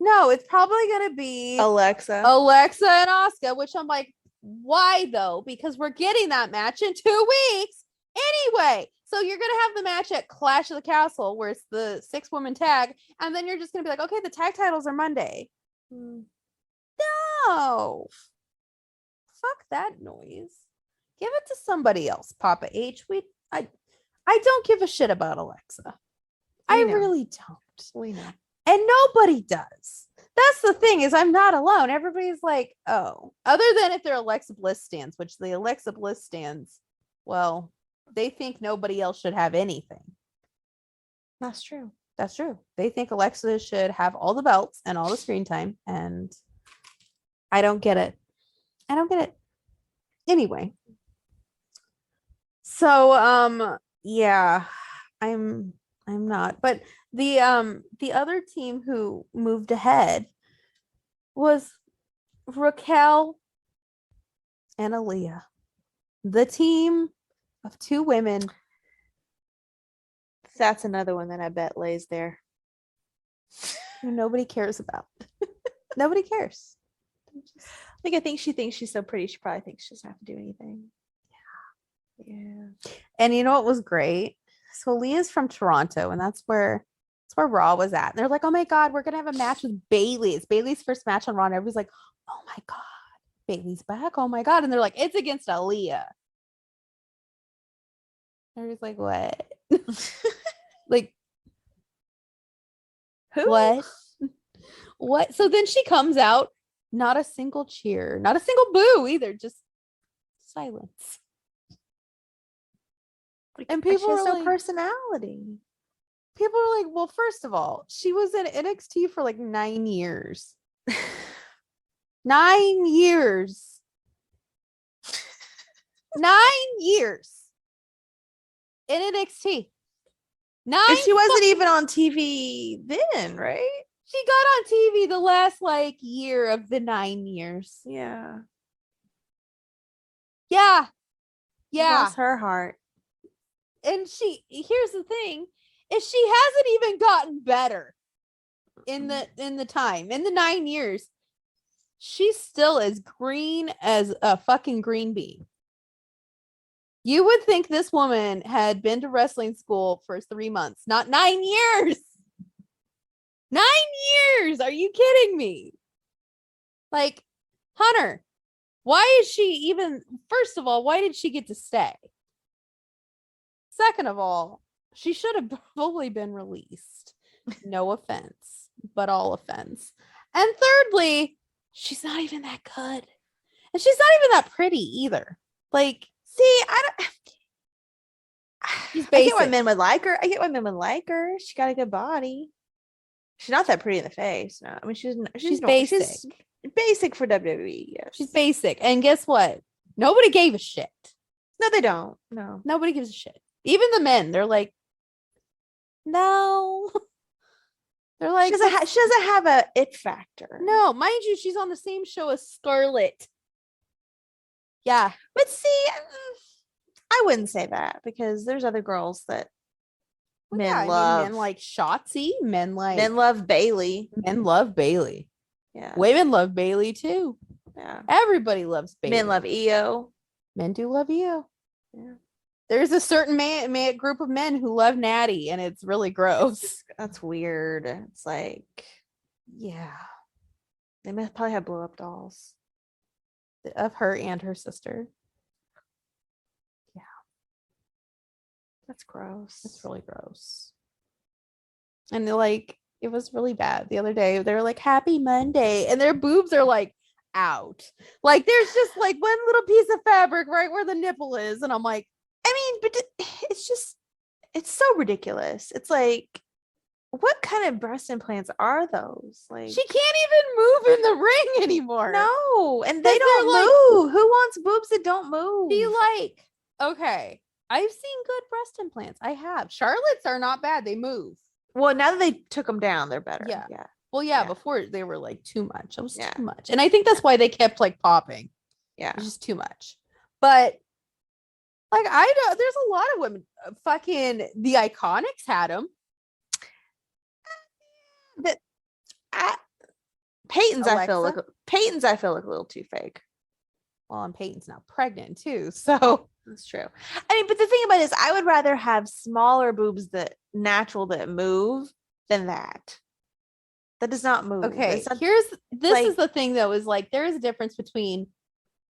Speaker 5: No, it's probably gonna be
Speaker 3: Alexa
Speaker 5: and Asuka, which I'm like, why though? Because we're getting that match in 2 weeks anyway. So you're gonna have the match at Clash of the Castle where it's the 6-woman tag, and then you're just gonna be like, okay, the tag titles are Monday. No, fuck that noise. Give it to somebody else, Papa H. I don't give a shit about Alexa. I really don't.
Speaker 3: We know.
Speaker 5: And nobody does. That's the thing, is I'm not alone. Everybody's like, oh, other than if they're Alexa Bliss stands, which the Alexa Bliss stands, well, they think nobody else should have anything.
Speaker 3: That's true.
Speaker 5: That's true. They think Alexa should have all the belts and all the screen time. And I don't get it. I don't get it. Anyway. So yeah, I'm not. But the other team who moved ahead was Raquel and Aaliyah. The team of two women.
Speaker 3: That's another one that I bet lays there.
Speaker 5: Who nobody cares about. Nobody cares.
Speaker 3: Like, I think she thinks she's so pretty. She probably thinks she doesn't have to do anything. Yeah.
Speaker 5: And you know what was great? So Leah's from Toronto, and that's where Raw was at. And they're like, oh my God, we're gonna have a match with Bailey. It's Bailey's first match on Raw. And everybody's like, oh my God, Bailey's back. Oh my God. And they're like, it's against Aaliyah. Everybody's like, what? Like,
Speaker 3: Who?
Speaker 5: what? What? So then she comes out, not a single cheer, not a single boo either, just silence. And
Speaker 3: She
Speaker 5: people
Speaker 3: has
Speaker 5: are
Speaker 3: no
Speaker 5: like,
Speaker 3: personality.
Speaker 5: people are like, well, first of all, she was in NXT for like 9 years. 9 years. 9 years in NXT. 9.
Speaker 3: And she wasn't even on TV then, right?
Speaker 5: She got on TV the last like year of the 9 years.
Speaker 3: Yeah.
Speaker 5: Yeah. Yeah.
Speaker 3: Bless her heart.
Speaker 5: And here's the thing, is she hasn't even gotten better in the time, in the 9 years. She's still as green as a fucking green bean. You would think this woman had been to wrestling school for 3 months, not 9 years. 9 years. Are you kidding me? Like, Hunter, why is she even, first of all, why did she get to stay? Second of all, she should have probably been released. No offense, but all offense. And thirdly, she's not even that good. And she's not even that pretty either. Like,
Speaker 3: See,
Speaker 5: she's
Speaker 3: I
Speaker 5: basic.
Speaker 3: get why men would like her. I get why men would like her. She got a good body. She's not that pretty in the face. No, I mean she's
Speaker 5: basic.
Speaker 3: She's basic for WWE. Yes,
Speaker 5: She's basic. And guess what? Nobody gave a shit.
Speaker 3: No, they don't. No.
Speaker 5: Nobody gives a shit. Even the men, they're like, no. They're like,
Speaker 3: She doesn't have a it factor.
Speaker 5: no, mind you, she's on the same show as Scarlett. Yeah.
Speaker 3: But see, I wouldn't say that because there's other girls that
Speaker 5: Well,
Speaker 3: men
Speaker 5: yeah, I mean,
Speaker 3: love.
Speaker 5: men like Shotzi. Men
Speaker 3: love Bailey.
Speaker 5: Men love Bailey.
Speaker 3: Yeah.
Speaker 5: Women love Bailey too.
Speaker 3: Yeah.
Speaker 5: Everybody loves Bailey.
Speaker 3: Men love EO.
Speaker 5: Men do love you.
Speaker 3: Yeah.
Speaker 5: There's a certain man group of men who love Natty, and it's really gross.
Speaker 3: That's weird. It's like,
Speaker 5: Yeah,
Speaker 3: they must probably have blow up dolls.
Speaker 5: of her and her sister.
Speaker 3: That's gross.
Speaker 5: It's really gross. And they're like, it was really bad. The other day, they were like, "Happy Monday," and their boobs are like out. Like there's just like one little piece of fabric right where the nipple is, and I'm like,
Speaker 3: I mean, but it's so ridiculous. It's like, what kind of breast implants are those? Like,
Speaker 5: she can't even move in the ring anymore.
Speaker 3: no, and they
Speaker 5: Because
Speaker 3: don't
Speaker 5: they're like-
Speaker 3: move. Who wants boobs that don't move?
Speaker 5: She like, okay, I've seen good breast implants. I have. Charlotte's are not bad. They move.
Speaker 3: Well, now that they took them down, they're better.
Speaker 5: Yeah.
Speaker 3: Yeah.
Speaker 5: Well, yeah,
Speaker 3: Yeah.
Speaker 5: before they were like too much. It was
Speaker 3: Yeah.
Speaker 5: too much. And I think that's why they kept like popping.
Speaker 3: Yeah.
Speaker 5: It's just too much. But like, I know there's a lot of women. Fucking the Iconics had them.
Speaker 3: Peyton's I feel
Speaker 5: Alexa?
Speaker 3: look a little too fake.
Speaker 5: Well, and Peyton's now pregnant too. So
Speaker 3: That's true. I mean, but the thing about it is, I would rather have smaller boobs that move than that. That does not move.
Speaker 5: okay,
Speaker 3: It's not-
Speaker 5: this
Speaker 3: like-
Speaker 5: is the thing though, is like there is a difference between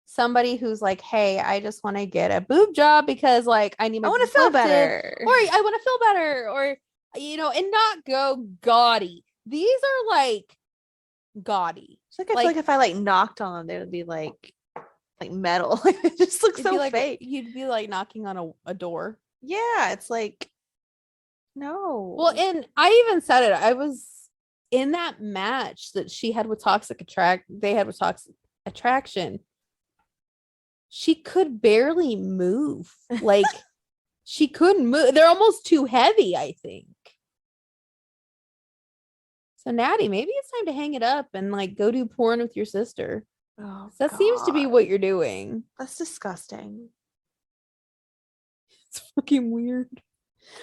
Speaker 5: somebody who's like, hey, I just want to get a boob job because like I need my
Speaker 3: I want to
Speaker 5: boobs
Speaker 3: feel
Speaker 5: lifted,
Speaker 3: better.
Speaker 5: or I want to feel better, or and not go gaudy. These are like gaudy.
Speaker 3: It's like I feel like if I like knocked on them, they would be like metal. It just looks
Speaker 5: It'd be
Speaker 3: so
Speaker 5: like
Speaker 3: fake.
Speaker 5: you'd be like knocking on a door.
Speaker 3: Yeah, it's like no.
Speaker 5: Well, and I even said it. I was in that match that she had with Toxic Attraction. she could barely move. Like she couldn't move. They're almost too heavy, I think. So Natty, maybe it's time to hang it up and like go do porn with your sister.
Speaker 3: Oh,
Speaker 5: That seems to be
Speaker 3: God.
Speaker 5: what you're doing.
Speaker 3: That's disgusting.
Speaker 5: It's fucking weird.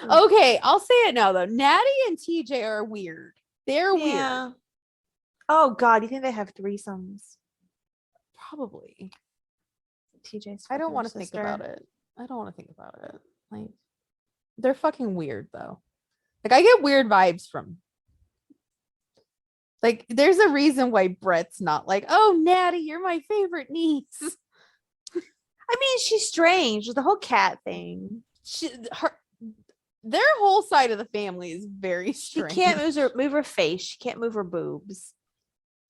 Speaker 3: Mm.
Speaker 5: Okay, I'll say it now though. Natty and TJ are weird. They're weird.
Speaker 3: Oh God, you think they have threesomes?
Speaker 5: Probably.
Speaker 3: TJ's.
Speaker 5: I don't want to think about it. Like, they're fucking weird though. Like, I get weird vibes from. Like, there's a reason why Brett's not like, oh, Natty, you're my favorite niece.
Speaker 3: I mean, she's strange. The whole cat thing.
Speaker 5: Their whole side of the family is very
Speaker 3: She
Speaker 5: strange.
Speaker 3: can't move her face. She can't move her boobs.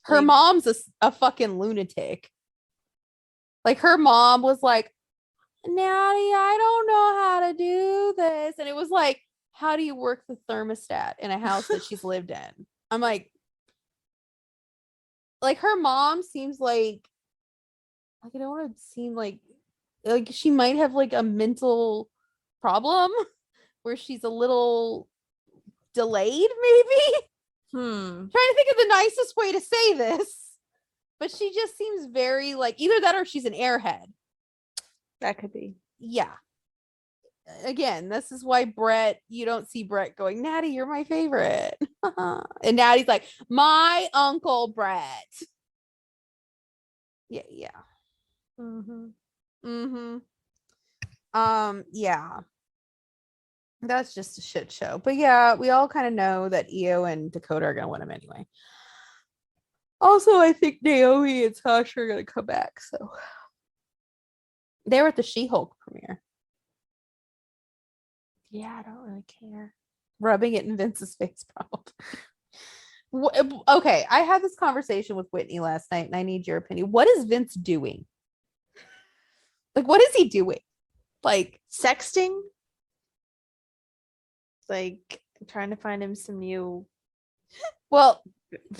Speaker 5: Her
Speaker 3: Like-
Speaker 5: mom's a fucking lunatic. Like, her mom was like, Natty, I don't know how to do this. And it was like, how do you work the thermostat in a house that she's lived in? I'm like her mom seems like I don't want to seem like she might have like a mental problem where she's a little delayed, maybe. Trying to think of the nicest way to say this, but she just seems very like either that or she's an airhead.
Speaker 3: That could be.
Speaker 5: Yeah. Again, this is why you don't see Brett going, Natty, you're my favorite. And Natty's like, my Uncle Brett. Yeah. Yeah. That's just a shit show. But yeah, we all kind of know that Io and Dakota are gonna win him anyway. Also, I think Naomi and Tasha are gonna come back. So they were at the She-Hulk premiere.
Speaker 3: Yeah, I don't really care.
Speaker 5: Rubbing it in Vince's face, probably. Okay, I had this conversation with Whitney last night, and I need your opinion. What is Vince doing? Like, what is he doing? Like,
Speaker 3: Sexting? Like, trying to find him some new.
Speaker 5: well,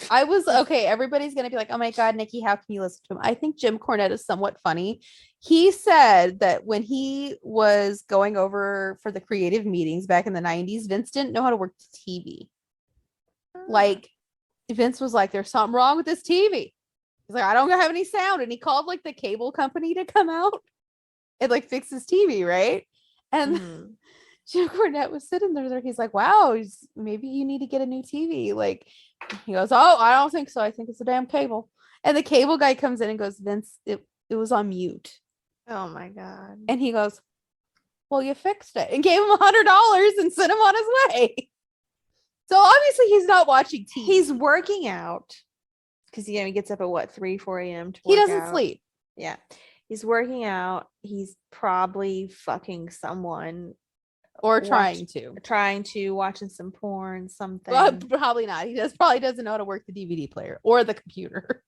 Speaker 5: I was okay. Everybody's gonna be like, "Oh my god, Nikki, how can you listen to him?" I think Jim Cornette is somewhat funny. He said that when he was going over for the creative meetings back in the 90s, Vince didn't know how to work the TV. Like, Vince was like, "There's something wrong with this TV." He's like, "I don't have any sound," and he called like the cable company to come out and like fix his TV, right? And Jim Cornette was sitting there. He's like, "Wow, maybe you need to get a new TV." Like, he goes, "Oh, I don't think so. I think it's a damn cable." And the cable guy comes in and goes, "Vince, it was on mute."
Speaker 3: Oh my God.
Speaker 5: And he goes, "Well, you fixed it," and gave him $100 and sent him on his way. So obviously he's not watching TV.
Speaker 3: He's working out because he gets up at what 3-4 a.m. to work
Speaker 5: He doesn't
Speaker 3: out.
Speaker 5: sleep.
Speaker 3: Yeah, he's working out. He's probably fucking someone
Speaker 5: Or trying to.
Speaker 3: Watching some porn, something.
Speaker 5: Well, probably not. He probably doesn't know how to work the DVD player or the computer.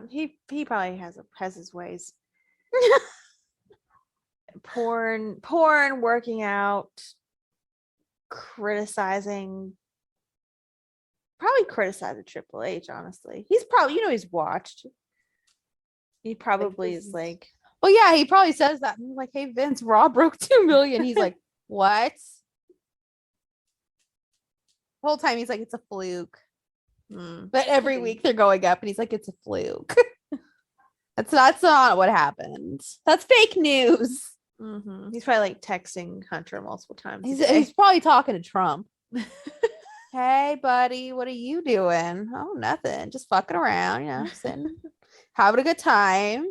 Speaker 3: He probably has his ways. porn, working out, criticizing Triple H. Honestly, he's probably he's watched. He probably is like,
Speaker 5: well, yeah, he probably says that. I'm like, "Hey, Vince, Raw broke 2 million." He's like, "What?" The whole time he's like, "It's a fluke." But every week they're going up, and he's like, "It's a fluke." That's not what happened. That's fake news.
Speaker 3: He's probably like texting Hunter multiple times.
Speaker 5: He's probably talking to Trump. Hey, buddy, what are you doing? Oh, nothing. Just fucking around, sitting, having a good time.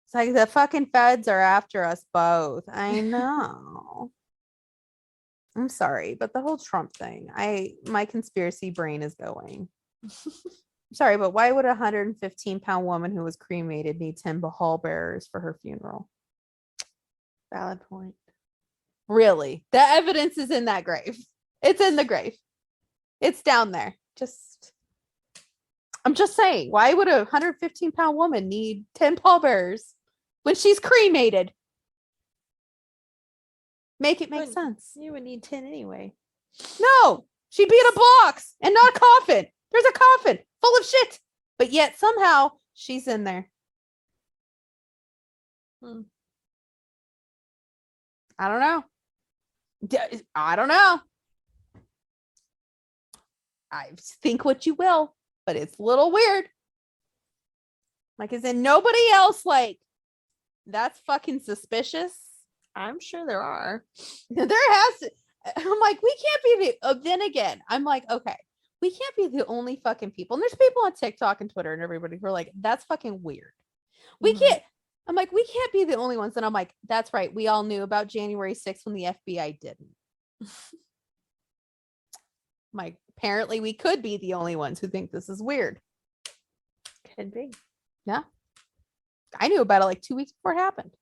Speaker 5: It's like the fucking feds are after us both. I know. I'm sorry, but the whole Trump thing, my conspiracy brain is going. Sorry, but why would a 115-pound woman who was cremated need 10 pallbearers for her funeral?
Speaker 3: Valid point.
Speaker 5: Really? The evidence is in that grave. It's in the grave. It's down there. I'm just saying, why would a 115-pound woman need 10 pallbearers when she's cremated? Make it make sense.
Speaker 3: You would need 10 anyway.
Speaker 5: No, she'd be in a box and not a coffin. There's a coffin full of shit, but yet somehow she's in there. I don't know. I don't know. I think what you will, but it's a little weird. Like, is in nobody else like that's fucking suspicious?
Speaker 3: I'm sure there are.
Speaker 5: There has to. I'm like, we can't be the. Then again, I'm like, okay, we can't be the only fucking people. And there's people on TikTok and Twitter and everybody who are like, that's fucking weird. We can't. I'm like, we can't be the only ones. And I'm like, that's right. We all knew about January 6th when the FBI didn't. I'm like, apparently we could be the only ones who think this is weird.
Speaker 3: Could be.
Speaker 5: Yeah. I knew about it like 2 weeks before it happened.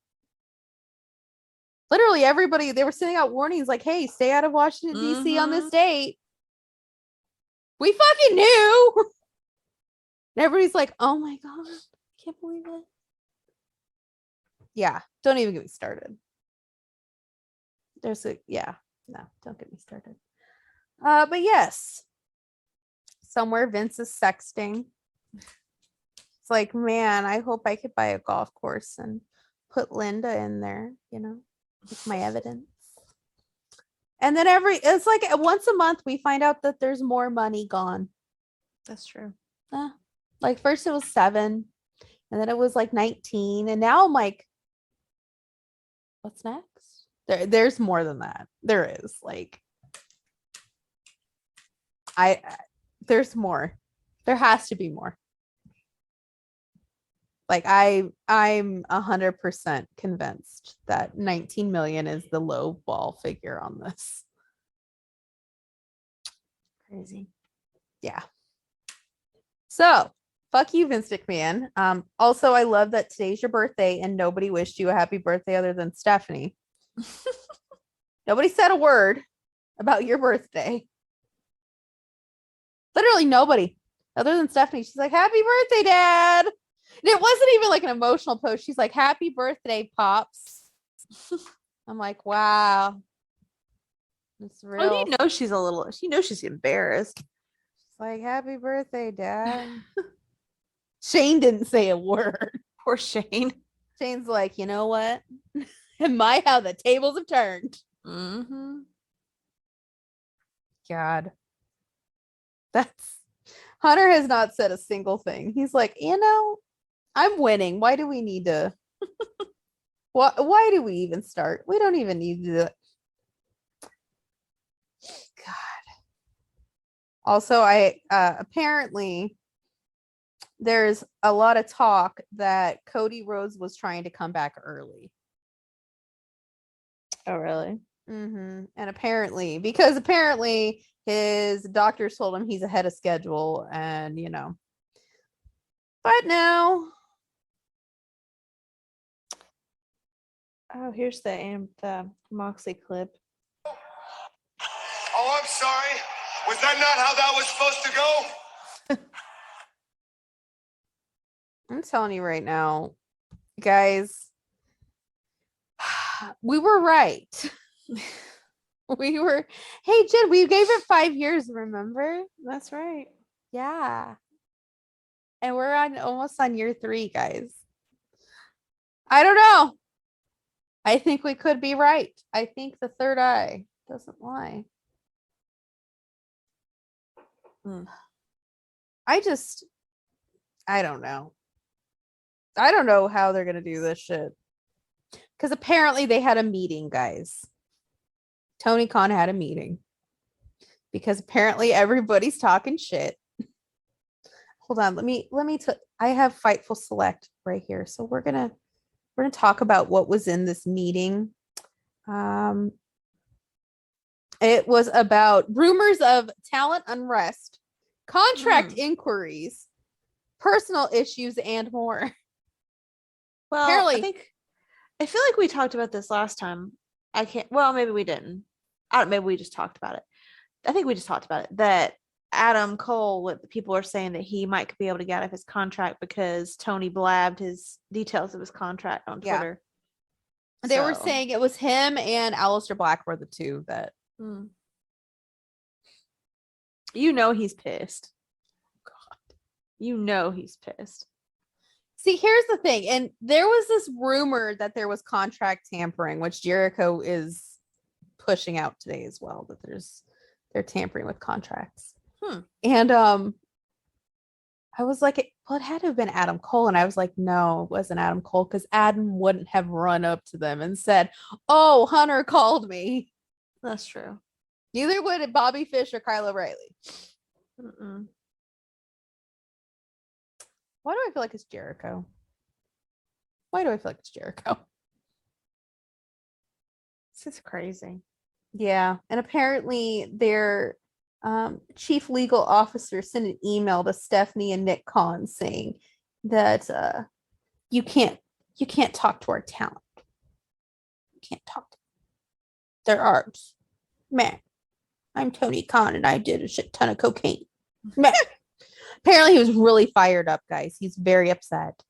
Speaker 5: Literally everybody, they were sending out warnings like, hey, stay out of Washington, D.C. on this date. We fucking knew. And everybody's like, oh my God, I can't believe it. Yeah, don't even get me started. No, don't get me started. But yes, somewhere Vince is sexting. It's like, man, I hope I could buy a golf course and put Linda in there, with my evidence. And then it's like once a month we find out that there's more money gone.
Speaker 3: That's true.
Speaker 5: Like first it was 7, and then it was like 19, and now I'm like, what's next? There's more than that. There is like, there's more. There has to be more. Like I'm 100% convinced that 19 million is the low ball figure on this.
Speaker 3: Crazy.
Speaker 5: Yeah. So fuck you, Vince McMahon. Also, I love that today's your birthday and nobody wished you a happy birthday other than Stephanie. Nobody said a word about your birthday. Literally nobody other than Stephanie. She's like, happy birthday, Dad. And it wasn't even like an emotional post. She's like, happy birthday, Pops. I'm like, wow. It's real.
Speaker 3: Oh, you know she's embarrassed.
Speaker 5: She's like, happy birthday, Dad. Shane didn't say a word.
Speaker 3: Poor Shane.
Speaker 5: Shane's like, you know what? Am I how the tables have turned? God. Hunter has not said a single thing. He's like, I'm winning. Why do we need to? Why do we even start? We don't even need to do it. God. Also, I apparently there's a lot of talk that Cody Rhodes was trying to come back early.
Speaker 3: Oh, really?
Speaker 5: And apparently his doctors told him he's ahead of schedule, and but no.
Speaker 3: Oh, here's the Moxley clip.
Speaker 6: Oh, I'm sorry. Was that not how that was supposed to go?
Speaker 5: I'm telling you right now, guys, we were right. Hey, Jen, we gave it 5 years, remember?
Speaker 3: That's right.
Speaker 5: Yeah. And we're almost on year 3, guys. I don't know. I think we could be right. I think the third eye doesn't lie. I don't know. I don't know how they're going to do this shit. Because apparently they had a meeting, guys. Tony Khan had a meeting. Because apparently everybody's talking shit. Hold on, let me I have Fightful Select right here. So we're gonna talk about what was in this meeting. It was about rumors of talent unrest, contract inquiries, personal issues, and more.
Speaker 3: Well,
Speaker 5: Apparently,
Speaker 3: I feel like we talked about this last time. Maybe we didn't. Maybe we just talked about it. I think we just talked about it. That Adam Cole, what people are saying that he might be able to get out of his contract because Tony blabbed his details of his contract on Twitter.
Speaker 5: They were saying it was him and Aleister Black were the two that.
Speaker 3: He's pissed. God. He's pissed.
Speaker 5: See, here's the thing. And there was this rumor that there was contract tampering, which Jericho is pushing out today as well, that they're tampering with contracts. And I was like, well, it had to have been Adam Cole. And I was like, no, it wasn't Adam Cole, because Adam wouldn't have run up to them and said, oh, Hunter called me.
Speaker 3: That's true.
Speaker 5: Neither would Bobby Fish or Kyle O'Reilly.
Speaker 3: Mm-mm.
Speaker 5: Why do I feel like it's Jericho? Why do I feel like it's Jericho?
Speaker 3: This is crazy.
Speaker 5: Yeah. And apparently their chief legal officer sent an email to Stephanie and Nick Khan saying that you can't talk to our talent. You can't talk to them. They're ours. Man, I'm Tony Khan and I did a shit ton of cocaine. Man. Apparently he was really fired up, guys. He's very upset.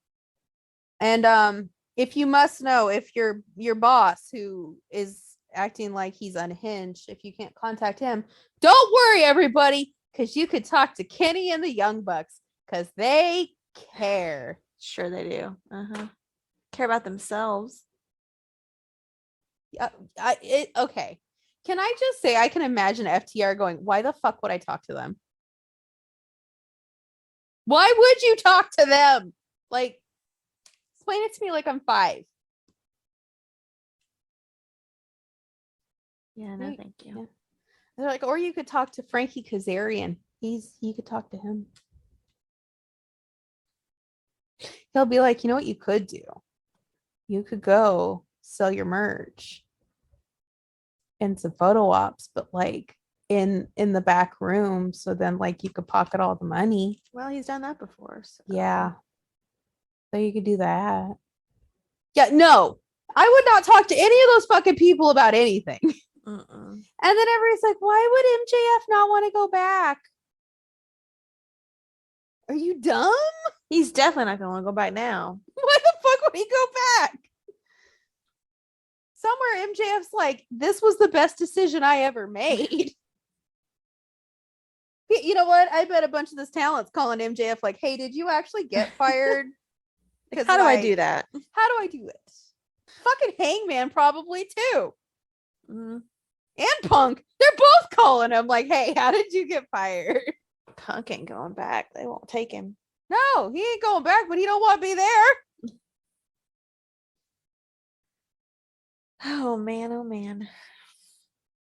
Speaker 5: And if you must know, if your boss who is acting like he's unhinged, if you can't contact him, don't worry, everybody, because you could talk to Kenny and the Young Bucks, because they care.
Speaker 3: Sure they do. Care about themselves.
Speaker 5: Okay. Can I just say, I can imagine FTR going, why the fuck would I talk to them? Why would you talk to them? Like, explain it to me like I'm 5.
Speaker 3: Yeah, no,
Speaker 5: Right.
Speaker 3: thank you.
Speaker 5: Yeah. They're like, or you could talk to Frankie Kazarian. You could talk to him. He'll be like, you know what you could do? You could go sell your merch and some photo ops, but like in the back room, so then like you could pocket all the money.
Speaker 3: Well, he's done that before. So.
Speaker 5: Yeah. So you could do that. Yeah, no. I would not talk to any of those fucking people about anything.
Speaker 3: Mm-mm.
Speaker 5: And then everybody's like, why would MJF not want to go back? Are you dumb?
Speaker 3: He's definitely not going to go back now.
Speaker 5: Why the fuck would he go back? Somewhere MJF's like, this was the best decision I ever made. You know what? I bet a bunch of this talent's calling MJF like, hey, did you actually get fired?
Speaker 3: Like, how do I do that?
Speaker 5: How do I do it? Fucking Hangman probably too.
Speaker 3: Mm-hmm.
Speaker 5: And Punk. They're both calling him like, hey, how did you get fired?
Speaker 3: Punk ain't going back. They won't take him.
Speaker 5: No, he ain't going back, but he don't want to be there.
Speaker 3: Oh man, oh man.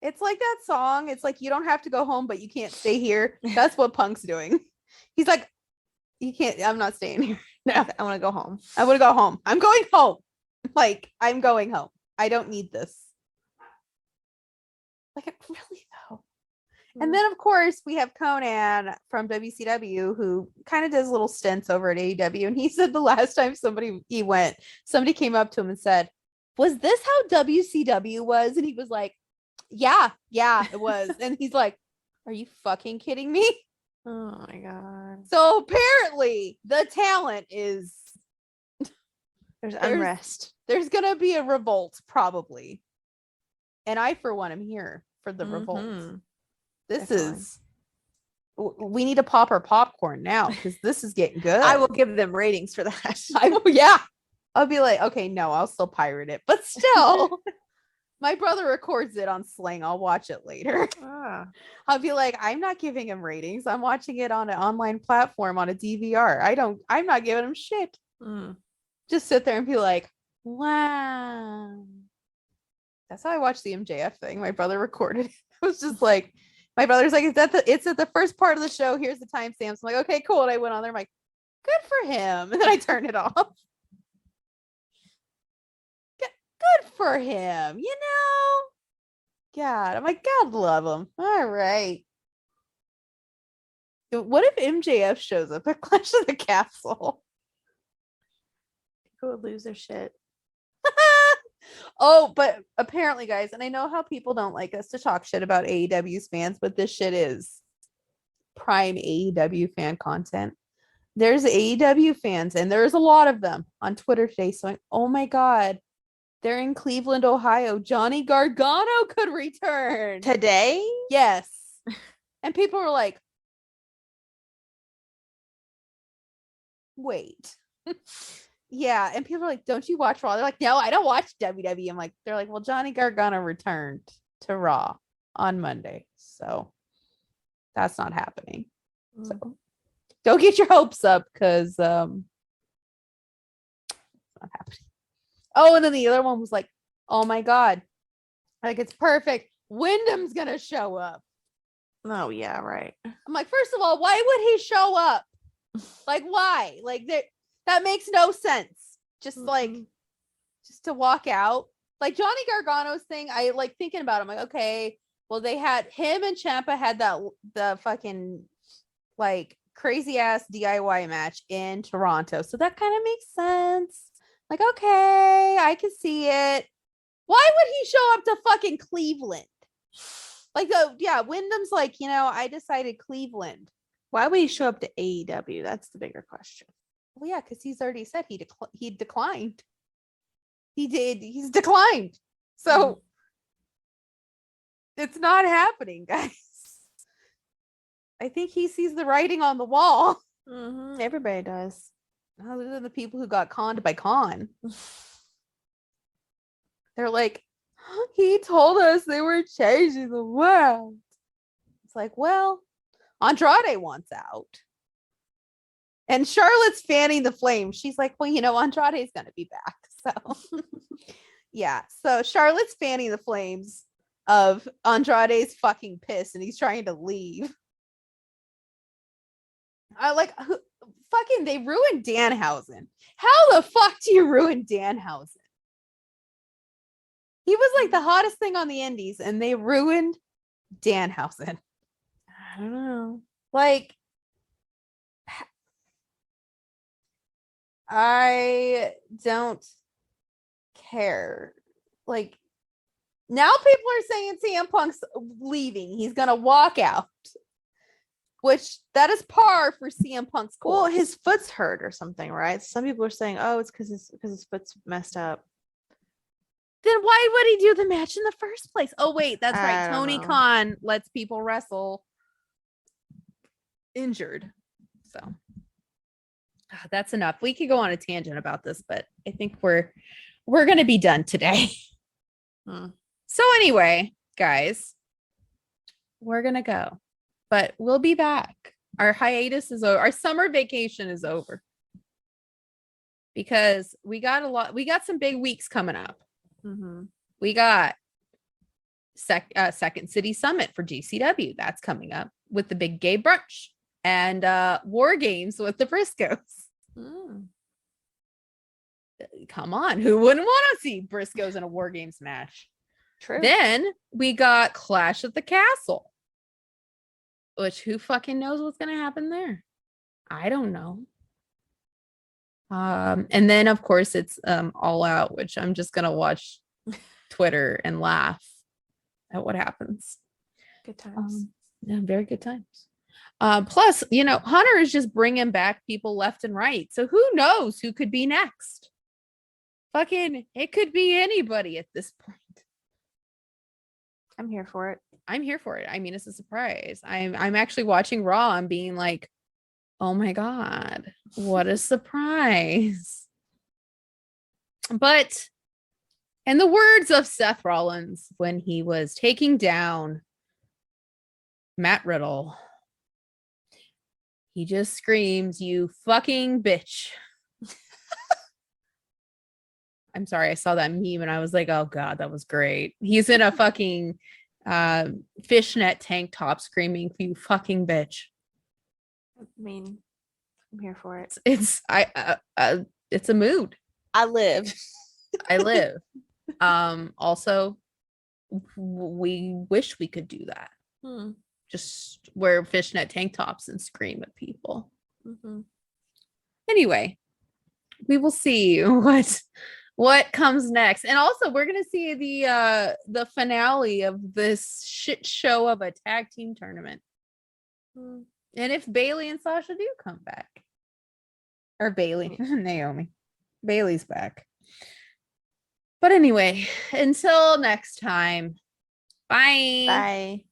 Speaker 5: It's like that song. It's like, you don't have to go home, but you can't stay here. That's what Punk's doing. He's like, you can't, I'm not staying here. No,
Speaker 3: I want to go home.
Speaker 5: I want to go home. I'm going home. Like, I'm going home. I don't need this. Like, really though. And then, of course, we have Conan from WCW, who kind of does little stints over at AEW. And he said the last time somebody came up to him and said, was this how WCW was? And he was like, yeah, it was. And he's like, are you fucking kidding me?
Speaker 3: Oh my god.
Speaker 5: So apparently the talent is
Speaker 3: There's unrest.
Speaker 5: There's gonna be a revolt, probably. And I, for one, am here for the revolt. This
Speaker 3: Definitely.
Speaker 5: is, we need to pop our popcorn now, because this is getting good.
Speaker 3: I will give them ratings for that.
Speaker 5: I will, yeah. I'll be like, okay, no, I'll still pirate it, but still. My brother records it on Sling. I'll watch it later. I'll be like, I'm not giving him ratings. I'm watching it on an online platform on a DVR. I'm not giving him shit. Just sit there and be like, wow. That's how I watched the MJF thing. My brother recorded it. It was just like, my brother's like, it's at the first part of the show. Here's the timestamps. I'm like, okay, cool. And I went on there. I'm like, good for him. And then I turned it off. Good for him, you know? God, I'm like, God love him. All right. What if MJF shows up at Clash of the Castle?
Speaker 3: People would lose their shit.
Speaker 5: Oh, but apparently, guys, and I know how people don't like us to talk shit about AEW's fans, but this shit is prime AEW fan content. There's AEW fans, and there's a lot of them on Twitter today saying, oh my God, they're in Cleveland, Ohio. Johnny Gargano could return
Speaker 3: Today?
Speaker 5: Yes. And people were like, wait. Yeah, and people are like, "Don't you watch Raw?" They're like, "No, I don't watch WWE." I'm like, they're like, "Well, Johnny Gargano returned to Raw on Monday, so that's not happening." So don't get your hopes up because it's not happening. Oh, and then the other one was like, "Oh my god, like it's perfect. Wyndham's gonna show up."
Speaker 3: Oh yeah, right.
Speaker 5: I'm like, first of all, why would he show up? Like, why? Like that makes no sense. Just like just to walk out. Like Johnny Gargano's thing, I like thinking about it. I'm like, okay, well, they had him and Ciampa had the fucking like crazy ass DIY match in Toronto. So that kind of makes sense. Like, okay, I can see it. Why would he show up to fucking Cleveland? Like, Wyndham's like, I decided Cleveland.
Speaker 3: Why would he show up to AEW? That's the bigger question.
Speaker 5: Well, yeah, because he's already said he declined. He did. He's declined. So it's not happening, guys. I think he sees the writing on the wall.
Speaker 3: Everybody does.
Speaker 5: Other than the people who got conned by Khan. They're like, he told us they were changing the world. It's like, well, Andrade wants out. And Charlotte's fanning the flame. She's like, well, Andrade's going to be back. So, yeah. So Charlotte's fanning the flames of Andrade's fucking pissed and he's trying to leave. I like, fucking, they ruined Danhausen. How the fuck do you ruin Danhausen? He was like the hottest thing on the indies and they ruined Danhausen.
Speaker 3: I don't know.
Speaker 5: Like, I don't care. Like, now people are saying CM Punk's leaving. He's going to walk out. Which, that is par for CM Punk's course.
Speaker 3: Well, his foot's hurt or something, right? Some people are saying, oh, it's because his foot's messed up.
Speaker 5: Then why would he do the match in the first place? Oh, wait, that's right.
Speaker 3: I don't
Speaker 5: Tony
Speaker 3: know.
Speaker 5: Khan lets people wrestle injured. So that's enough. We could go on a tangent about this, but I think we're going to be done today. So anyway, guys, we're going to go, but we'll be back. Our hiatus is over. Our summer vacation is over because we got some big weeks coming up. We got Second City Summit for GCW. That's coming up with the big gay brunch and War Games with the Briscoes. Come on, who wouldn't want to see Briscoes in a War Games match?
Speaker 3: True.
Speaker 5: Then we got Clash at the Castle, which who fucking knows what's going to happen there? I don't know. And then of course it's All Out, which I'm just gonna watch Twitter and laugh at what happens.
Speaker 3: Good times.
Speaker 5: Yeah, very good times. Plus, Hunter is just bringing back people left and right. So who knows who could be next? Fucking, it could be anybody at this point.
Speaker 3: I'm here for it.
Speaker 5: I'm here for it. I mean, it's a surprise. I'm actually watching Raw and being like, oh my God, what a surprise. But in the words of Seth Rollins, when he was taking down Matt Riddle, he just screams, "You fucking bitch." I'm sorry, I saw that meme and I was like, oh God, that was great. He's in a fucking fishnet tank top screaming, "You fucking bitch."
Speaker 3: I mean, I'm here for it.
Speaker 5: It's a mood.
Speaker 3: I live.
Speaker 5: I live. Also, we wish we could do that. Just wear fishnet tank tops and scream at people. Anyway, we will see what comes next. And also we're gonna see the finale of this shit show of a tag team tournament. And if Bailey and Sasha do come back. Or Bailey, Naomi. Bailey's back. But anyway, until next time. Bye.
Speaker 3: Bye.